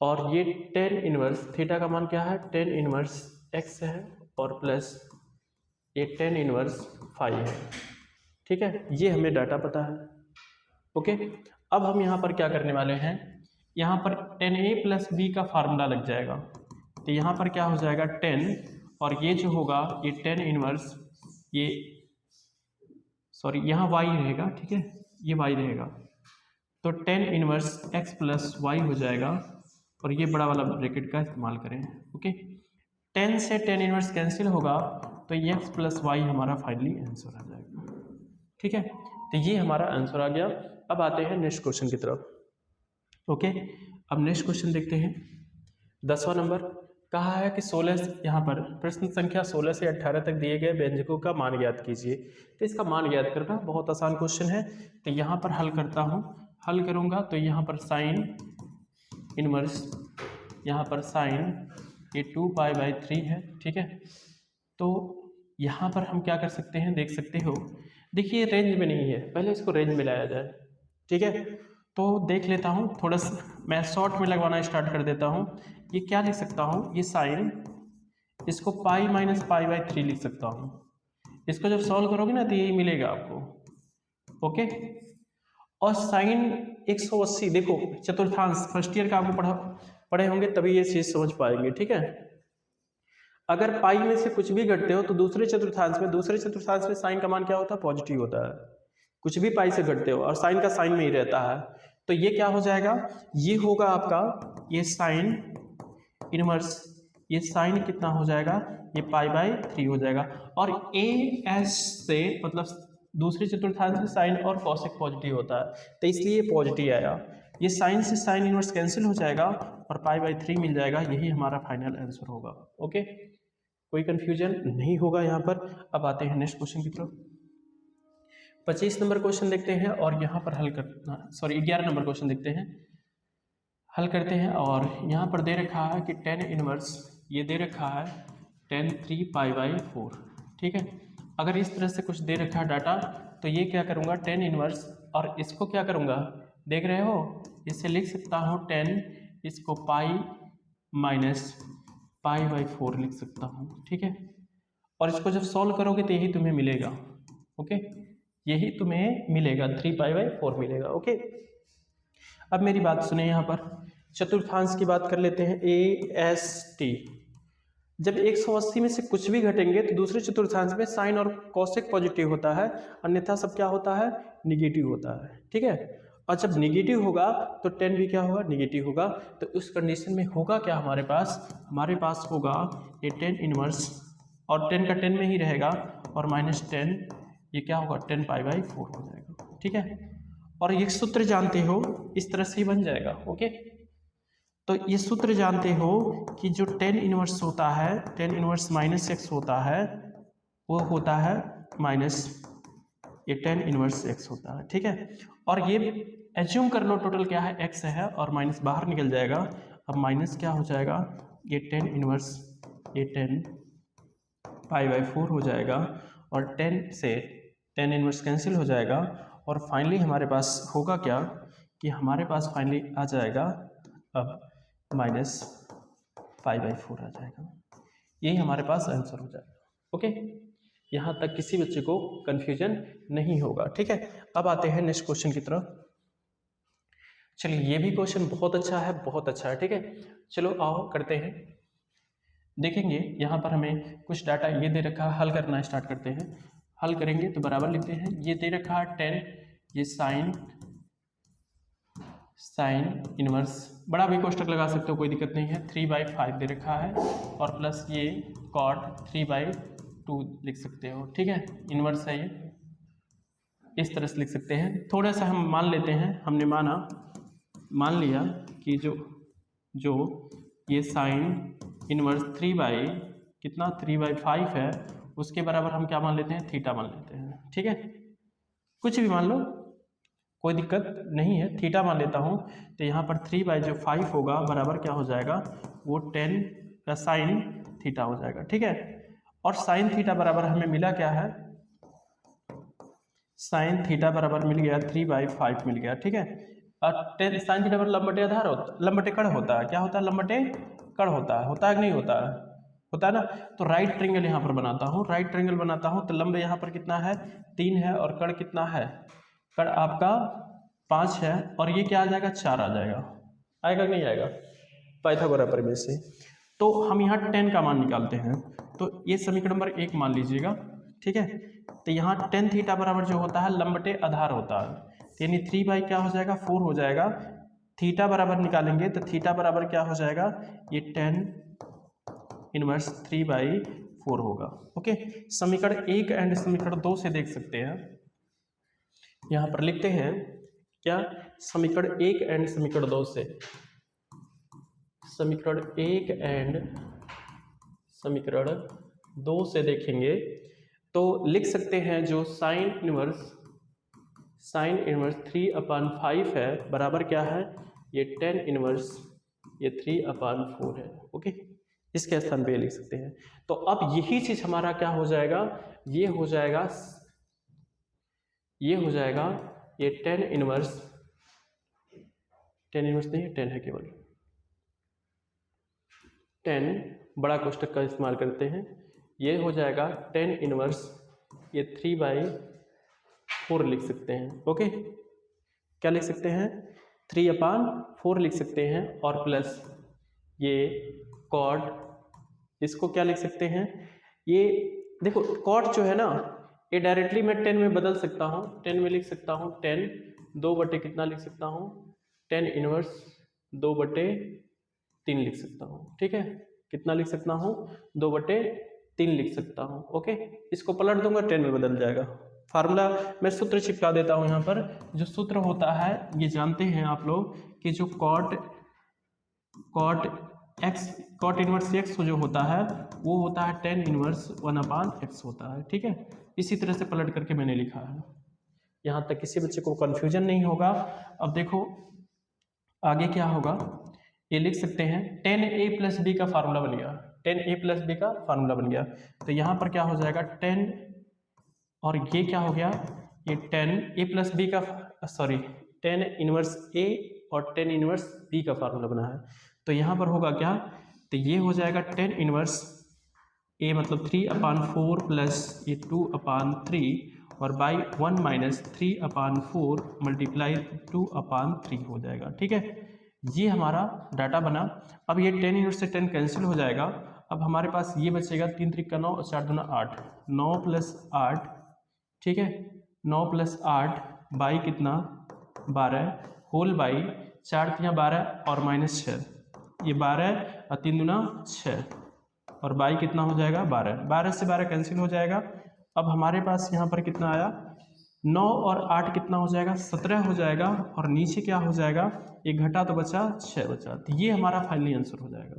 और ये 10 इनवर्स, थीटा का मान क्या है 10 इनवर्स x है और प्लस ये 10 इनवर्स फाई है। ठीक है, ये हमें डाटा पता है। ओके, अब हम यहाँ पर क्या करने वाले हैं, यहाँ पर 10a प्लस b का फार्मूला लग जाएगा। तो यहाँ पर क्या हो जाएगा 10 और ये जो होगा ये 10 इनवर्स ये सॉरी यहाँ y रहेगा। ठीक है, ये y रहेगा तो 10 इनवर्स x प्लस y हो जाएगा और ये बड़ा वाला ब्रैकेट का इस्तेमाल करें। ओके, 10 से 10 इनवर्स कैंसिल होगा तो ये x प्लस वाई हमारा फाइनली आंसर आ जाएगा। ठीक है, तो ये हमारा आंसर आ गया। अब आते हैं नेक्स्ट क्वेश्चन की तरफ। ओके, अब नेक्स्ट क्वेश्चन देखते हैं। 10वां नंबर कहा है कि 16 यहाँ पर प्रश्न संख्या 16 से 18 तक दिए गए व्यंजकों का मान ज्ञात कीजिए। तो इसका मान ज्ञात करना बहुत आसान क्वेश्चन है। तो यहाँ पर हल करता हूँ, हल करूँगा तो यहाँ पर साइन इनवर्स, यहाँ पर साइन ये 2π/3 है। ठीक है, तो यहाँ पर हम क्या कर सकते हैं देख सकते हो, देखिए रेंज में नहीं है, पहले इसको रेंज में लाया जाए। ठीक है, तो देख लेता हूँ, थोड़ा सा मैं शॉर्ट में लगवाना स्टार्ट कर देता हूँ। ये क्या लिख सकता हूँ, ये साइन, इसको पाई माइनस π/3 लिख सकता हूँ। इसको जब सॉल्व करोगे ना तो यही मिलेगा आपको। ओके, और साइन 180, देखो चतुर्थांश फर्स्ट ईयर का आपको पढ़े होंगे तभी ये चीज समझ पाएंगे। ठीक है, अगर पाई में से कुछ भी घटते हो तो दूसरे चतुर्थांश में साइन का मान क्या होता है पॉजिटिव होता है। कुछ भी पाई से घटते हो और साइन का साइन में ही रहता है, तो ये क्या हो जाएगा, ये होगा आपका ये साइन इनवर्स, ये साइन कितना हो जाएगा ये π/3 हो जाएगा। और as से मतलब दूसरे चतुर्थांश में साइन और कॉसेक पॉजिटिव होता है तो इसलिए पॉजिटिव आया। ये साइन से साइन इनवर्स कैंसिल हो जाएगा और π/3 मिल जाएगा, यही हमारा फाइनल आंसर होगा। ओके, कोई कंफ्यूजन नहीं होगा यहाँ पर। अब आते हैं नेक्स्ट क्वेश्चन की तरफ। 25 नंबर क्वेश्चन देखते हैं और यहाँ पर हल करना, सॉरी 11 नंबर क्वेश्चन देखते हैं, हल करते हैं। और यहाँ पर दे रखा है कि 10 इनवर्स, ये दे रखा है 10 3π/4। ठीक है, अगर इस तरह से कुछ दे रखा है डाटा तो ये क्या करूँगा 10 इनवर्स और इसको क्या करूँगा देख रहे हो, इसे लिख सकता हूँ 10, इसको पाई माइनस π/4 लिख सकता हूँ। ठीक है, और इसको जब सॉल्व करोगे तो यही तुम्हें मिलेगा। ओके, यही तुम्हें मिलेगा 3π/4 मिलेगा। ओके, अब मेरी बात सुने, यहाँ पर चतुर्थांश की बात कर लेते हैं। AST, जब 180 में से कुछ भी घटेंगे तो दूसरे चतुर्थांश में साइन और कॉसेक पॉजिटिव होता है, अन्यथा सब क्या होता है निगेटिव होता है। ठीक है, और जब निगेटिव होगा तो 10 भी क्या होगा निगेटिव होगा। तो उस कंडीशन में होगा क्या हमारे पास होगा ये 10 इनवर्स और 10 का 10 में ही रहेगा और -10, ये क्या होगा 10π/4 हो जाएगा। ठीक है, और ये सूत्र जानते हो इस तरह से ही बन जाएगा। ओके, तो ये सूत्र जानते हो कि जो 10 इनवर्स होता है, 10 इनवर्स -x होता है, वो होता है माइनस ये 10 इनवर्स x होता है। ठीक है, और ये एज्यूम कर लो टोटल क्या है x है और माइनस बाहर निकल जाएगा। अब माइनस क्या हो जाएगा ये 10 इनवर्स, ये 10π/4 हो जाएगा और 10 से 10 इनवर्स कैंसिल हो जाएगा और फाइनली हमारे पास होगा क्या कि हमारे पास फाइनली आ जाएगा अब -π/4 आ जाएगा। यही हमारे पास आंसर हो जाएगा। ओके, यहाँ तक किसी बच्चे को कंफ्यूजन नहीं होगा। ठीक है, अब आते हैं नेक्स्ट क्वेश्चन की तरफ। चलिए, ये भी क्वेश्चन बहुत अच्छा है, बहुत अच्छा है। ठीक है, चलो आओ करते हैं। देखेंगे यहाँ पर हमें कुछ डाटा ये दे रखा है, हल करना स्टार्ट करते हैं। हल करेंगे तो बराबर लिखते हैं, ये दे रखा है 10, ये साइन इनवर्स, बड़ा भी कोष्टक लगा सकते हो, कोई दिक्कत नहीं है। 3/5 दे रखा है और प्लस ये कॉट 3/2 लिख सकते हो। ठीक है, इनवर्स है ये, इस तरह से लिख सकते हैं। थोड़ा सा हम मान लेते हैं, हमने मान लिया कि जो ये साइन इनवर्स 3/5 है, उसके बराबर हम क्या मान लेते हैं, थीटा मान लेते हैं। ठीक है, कुछ भी मान लो, कोई दिक्कत नहीं है, थीटा मान लेता हूँ। तो यहाँ पर 3/5 होगा बराबर क्या हो जाएगा, वो 10 का साइन थीटा हो जाएगा। ठीक है, और साइन थीटा बराबर हमें मिला क्या है, साइन थीटा बराबर मिल गया 3/5 मिल गया। ठीक है, और 10 साइन थीटा पर लंबटे आधार होता, लंबटे कड़ होता है, क्या होता है, लंबटे कड़ होता है कि नहीं होता है, होता है ना। तो राइट ट्रायंगल यहाँ पर बनाता हूँ, राइट ट्रायंगल बनाता हूँ तो लंब यहाँ पर कितना है, 3 है, और कड़ कितना है, कड़ आपका 5 है, और ये क्या आ जाएगा, 4 आ जाएगा। आएगा कि नहीं आएगा, पाइथागोरस प्रमेय से। तो हम यहाँ 10 का मान निकालते हैं, तो ये समीकरण नंबर 1 मान लीजिएगा। ठीक है, तो यहाँ tan थीटा बराबर जो होता है लंबटे आधार होता है, तो यानी 3 क्या हो जाएगा, 4 हो जाएगा। थीटा बराबर निकालेंगे तो थीटा बराबर क्या हो जाएगा, ये tan इनवर्स 3/4 होगा। ओके, समीकरण 1 एंड समीकरण 2 से देख सकते हैं, यहाँ पर लिखते हैं क्या, समीकरण 1 एंड समीकरण 2 से, समीकरण 1 एंड समीकरण 2 से देखेंगे तो लिख सकते हैं जो साइन इनवर्स 3/5 है बराबर क्या है, ये tan इनवर्स ये 3/4 है। ओके, इसके स्थान पे लिख सकते हैं। तो अब यही चीज हमारा क्या हो जाएगा, ये हो जाएगा ये tan इनवर्स नहीं है, 10 है केवल, 10 बड़ा कोष्टक का इस्तेमाल करते हैं, ये हो जाएगा tan इनवर्स ये 3/4 लिख सकते हैं। ओके, क्या लिख सकते हैं, 3/4 लिख सकते हैं, और प्लस ये कॉट, इसको क्या लिख सकते हैं, ये देखो कॉट जो है ना, ये डायरेक्टली मैं 10 में बदल सकता हूँ, 10 में लिख सकता हूँ 10 2 कितना लिख सकता हूँ, tan इनवर्स 2/3 लिख सकता हूँ। ठीक है, कितना लिख सकता हूँ, 2/3 लिख सकता हूँ। ओके, इसको पलट दूंगा 10 में बदल जाएगा। फार्मूला मैं सूत्र चिपका देता हूँ यहाँ पर, जो सूत्र होता है ये जानते हैं आप लोग कि जो कॉट इनवर्स x जो होता है वो होता है tan इनवर्स 1/x होता है। ठीक है, इसी तरह से पलट करके मैंने लिखा है, यहाँ तक किसी बच्चे को कंफ्यूजन नहीं होगा। अब देखो आगे क्या होगा, ये लिख सकते हैं tan a + b का फार्मूला बन गया, tan a + b का फार्मूला बन गया। तो यहाँ पर क्या हो जाएगा, tan और ये क्या हो गया, ये tan a + b का tan इनवर्स a और tan इनवर्स b का फार्मूला बना है। तो यहाँ पर होगा क्या, तो ये हो जाएगा tan इनवर्स a मतलब 3/4 प्लस ये 2/3 और बाई 1 माइनस 3/4 मल्टीप्लाई 2/3 हो जाएगा। ठीक है, ये हमारा डाटा बना। अब ये tan इनवर्स से 10 कैंसिल हो जाएगा। अब हमारे पास ये बचेगा 3 × 3 = 9 और 4 × 2 = 8, 9 + 8। ठीक है, 9 + 8 बाई कितना 12 होल बाई 4 × 3 = 12 और -6, ये 12 और 3 × 2 = 6 और बाई कितना हो जाएगा 12, 12 से 12 कैंसिल हो जाएगा। अब हमारे पास यहाँ पर कितना आया, 9 और 8 कितना हो जाएगा, 17 हो जाएगा, और नीचे क्या हो जाएगा, एक घटा तो बचा 6 बचा। तो ये हमारा फाइनली आंसर हो जाएगा।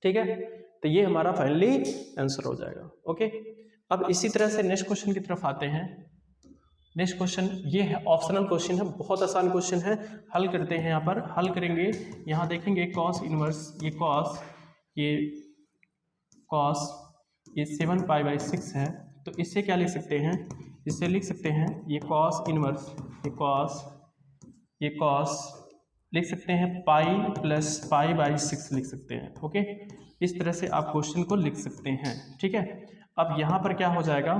ठीक है, तो ये हमारा फाइनली आंसर हो जाएगा। ओके, अब इसी तरह से नेक्स्ट क्वेश्चन की तरफ आते हैं। नेक्स्ट क्वेश्चन ये है, ऑप्शनल क्वेश्चन है, बहुत आसान क्वेश्चन है, हल करते हैं। यहाँ पर हल करेंगे, यहाँ देखेंगे कॉस इनवर्स ये कॉस ये 7π/6 है, तो इससे क्या लिख सकते हैं, इससे लिख सकते हैं ये कॉस इनवर्स ये कॉस लिख सकते हैं पाई प्लस पाई बाई 6 लिख सकते हैं। ओके, इस तरह से आप क्वेश्चन को लिख सकते हैं। ठीक है, अब यहाँ पर क्या हो जाएगा,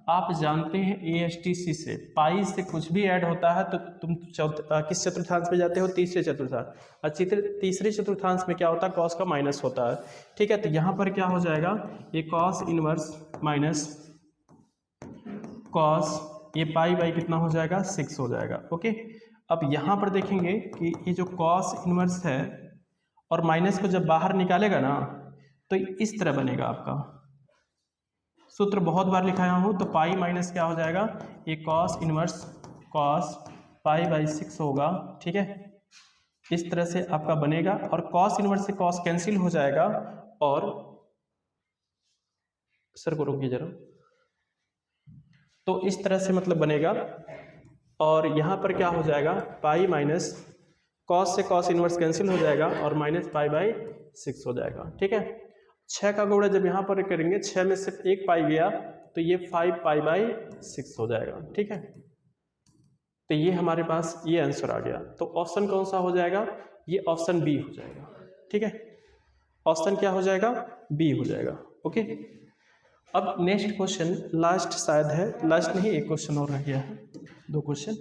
आप जानते हैं ASTC से पाई से कुछ भी ऐड होता है तो तुम किस चतुर्थांश में जाते हो, तीसरे चतुर्थांश। अच्छी तीसरे चतुर्थांश में क्या होता है, कॉस का माइनस होता है। ठीक है, तो यहाँ पर क्या हो जाएगा, ये कॉस इनवर्स माइनस कॉस, ये पाई बाई कितना हो जाएगा, 6 हो जाएगा। ओके, अब यहाँ पर देखेंगे कि ये जो कॉस इनवर्स है और माइनस को जब बाहर निकालेगा ना तो इस तरह बनेगा आपका सूत्र, बहुत बार लिखाया हूँ। तो पाई माइनस क्या हो जाएगा, ये cos inverse cos pi by 6 होगा। ठीक है, इस तरह से आपका बनेगा और कॉस इनवर्स से कॉस कैंसिल हो जाएगा और सर को रोकिए जरा, तो इस तरह से मतलब बनेगा। और यहाँ पर क्या हो जाएगा, पाई माइनस कॉस से कॉस इनवर्स कैंसिल हो जाएगा और माइनस पाई बाई 6 हो जाएगा। ठीक है, 6 का गुणा जब यहाँ पर करेंगे, 6 में सिर्फ एक पाई गया तो ये 5 पाई बाई 6 हो जाएगा। ठीक है, तो ये हमारे पास ये आंसर आ गया। तो ऑप्शन कौन सा हो जाएगा, ये ऑप्शन बी हो जाएगा। ठीक है, ऑप्शन क्या हो जाएगा, बी हो जाएगा। ओके, अब नेक्स्ट क्वेश्चन लास्ट शायद है, लास्ट नहीं, एक क्वेश्चन और रह गया है, 2 क्वेश्चन।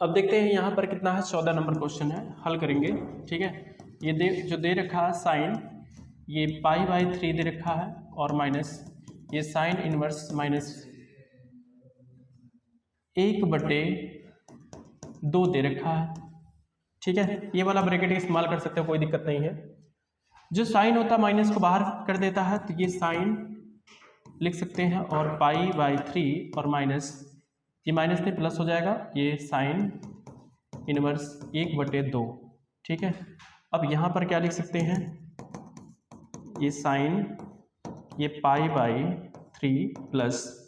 अब देखते हैं यहाँ पर कितना है, 14 नंबर क्वेश्चन है, हल करेंगे। ठीक है, ये जो दे रखा है साइन, ये पाई बाई 3 दे रखा है और माइनस ये साइन इनवर्स माइनस 1/2 दे रखा है। ठीक है, ये वाला ब्रैकेट इस्तेमाल कर सकते हो, कोई दिक्कत नहीं है। जो साइन होता है माइनस को बाहर कर देता है, तो ये साइन लिख सकते हैं और पाई बाई 3 और माइनस, ये माइनस में प्लस हो जाएगा, ये साइन इनवर्स 1/2। ठीक है, अब यहाँ पर क्या लिख सकते हैं, ये साइन, ये पाई बाई 3 प्लस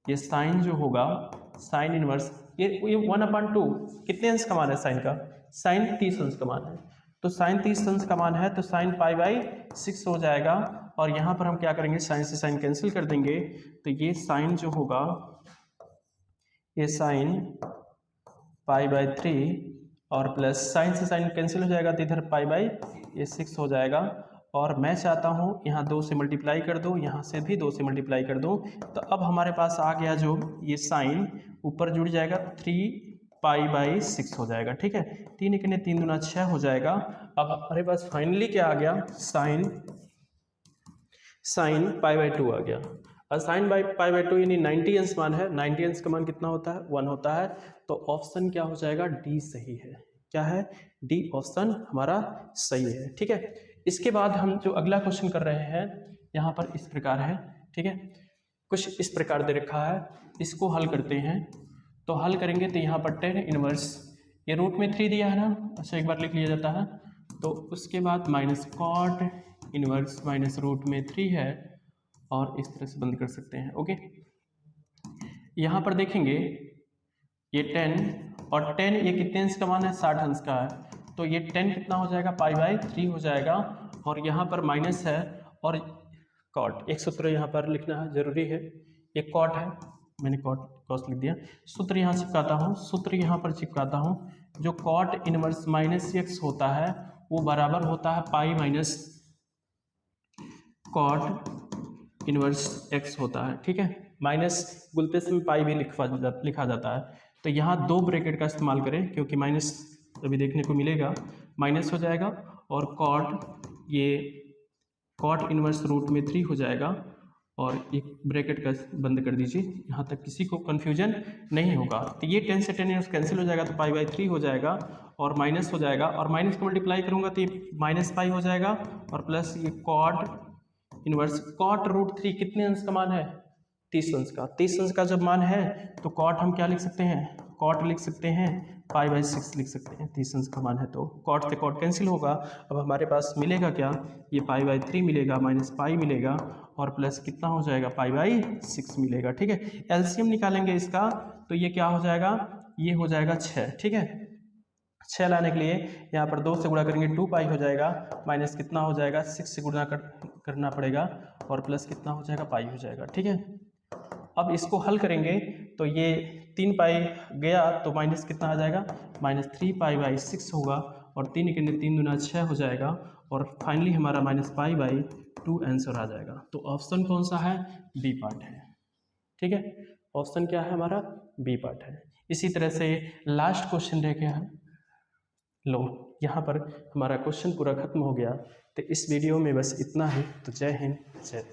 ये साइन जो होगा साइन इनवर्स, ये 1/2 कितने अंश का मान है साइन का, साइन 30 अंश का मान है। तो साइन 30 अंश का मान है तो साइन पाई बाई 6 हो जाएगा। और यहाँ पर हम क्या करेंगे, साइन से साइन कैंसिल कर देंगे, तो ये साइन जो होगा, ये साइन पाई बाई 3 और प्लस साइन से साइन कैंसिल हो जाएगा तो इधर पाई बाई ये 6 हो जाएगा। और मैं चाहता हूँ यहाँ 2 से मल्टीप्लाई कर दो, यहाँ से भी 2 से मल्टीप्लाई कर दो, तो अब हमारे पास आ गया जो ये साइन ऊपर जुड़ जाएगा 3 पाई बाई 6 हो जाएगा। ठीक है, 3 1 3 दूना 6 हो जाएगा। अब हमारे पास फाइनली क्या आ गया, साइन पाई बाई 2 आ गया। और साइन पाई बाई 2 यानी 90 अंश मान है, 90 अंश का मान कितना होता है, 1 होता है। तो ऑप्शन क्या हो जाएगा, डी सही है। क्या है, डी ऑप्शन हमारा सही है। ठीक है, इसके बाद हम जो अगला क्वेश्चन कर रहे हैं यहाँ पर इस प्रकार है। ठीक है, कुछ इस प्रकार दे रखा है, इसको हल करते हैं। तो हल करेंगे तो यहाँ पर टेन इनवर्स, ये रूट में 3 दिया है ना, अच्छा एक बार लिख लिया जाता है। तो उसके बाद minus cot inverse minus root में 3 है और इस तरह से बंद कर सकते हैं। ओके, यहाँ पर देखेंगे ये 10 और 10 ये कितने अंश का मान है, 60 अंश का है। तो ये 10 कितना हो जाएगा, पाई बाई 3 हो जाएगा। और यहाँ पर माइनस है और कॉट, एक सूत्र यहाँ पर लिखना है जरूरी है, एक कॉट है, मैंने कॉस लिख दिया। सूत्र यहाँ चिपकाता हूँ, सूत्र यहाँ पर चिपकाता हूँ। जो कॉट इनवर्स माइनस एक्स होता है वो बराबर होता है pi minus cot inverse x होता है। ठीक है, माइनस गुलते समय पाई भी लिखा जाता है। तो यहाँ 2 ब्रैकेट का इस्तेमाल करें क्योंकि माइनस अभी देखने को मिलेगा, माइनस हो जाएगा और ये कॉट इनवर्स रूट में 3 हो जाएगा और एक ब्रैकेट का बंद कर दीजिए, यहाँ तक किसी को कन्फ्यूजन नहीं होगा। तो ये 10 से 10 इनवर्स कैंसिल हो जाएगा तो पाई बाई 3 हो जाएगा और माइनस हो जाएगा और माइनस को मल्टीप्लाई करूँगा तो ये माइनस पाई हो जाएगा और प्लस ये कॉट इनवर्स, कॉट रूट 3 कितने अंश का मान है, 30 अंश का। 30 अंश का जब मान है तो कॉट हम क्या लिख सकते हैं, कॉट लिख सकते हैं पाई बाई 6 लिख सकते हैं, 30 अंश का मान है तो कॉट से कॉट कैंसिल होगा। अब हमारे पास मिलेगा क्या, ये पाई बाई 3 मिलेगा माइनस पाई मिलेगा और प्लस कितना हो जाएगा, पाई बाई 6 मिलेगा। ठीक है, एलसीएम निकालेंगे इसका तो ये क्या हो जाएगा, ये हो जाएगा 6। ठीक है, 6 लाने के लिए यहाँ पर 2 से गुणा करेंगे 2 पाई हो जाएगा, माइनस कितना हो जाएगा 6 से गुणा करना पड़ेगा और प्लस कितना हो जाएगा पाई हो जाएगा। ठीक है, अब इसको हल करेंगे तो ये 3 पाई गया तो माइनस कितना आ जाएगा, -3π/6 होगा, और 3 के 3 दूना 6 हो जाएगा, और फाइनली हमारा -π/2 आंसर आ जाएगा। तो ऑप्शन कौन सा है, बी पार्ट है। ठीक है, ऑप्शन क्या है हमारा, बी पार्ट है। इसी तरह से लास्ट क्वेश्चन रह गया है। लो यहाँ पर हमारा क्वेश्चन पूरा खत्म हो गया। तो इस वीडियो में बस इतना ही। तो जय हिंद, जय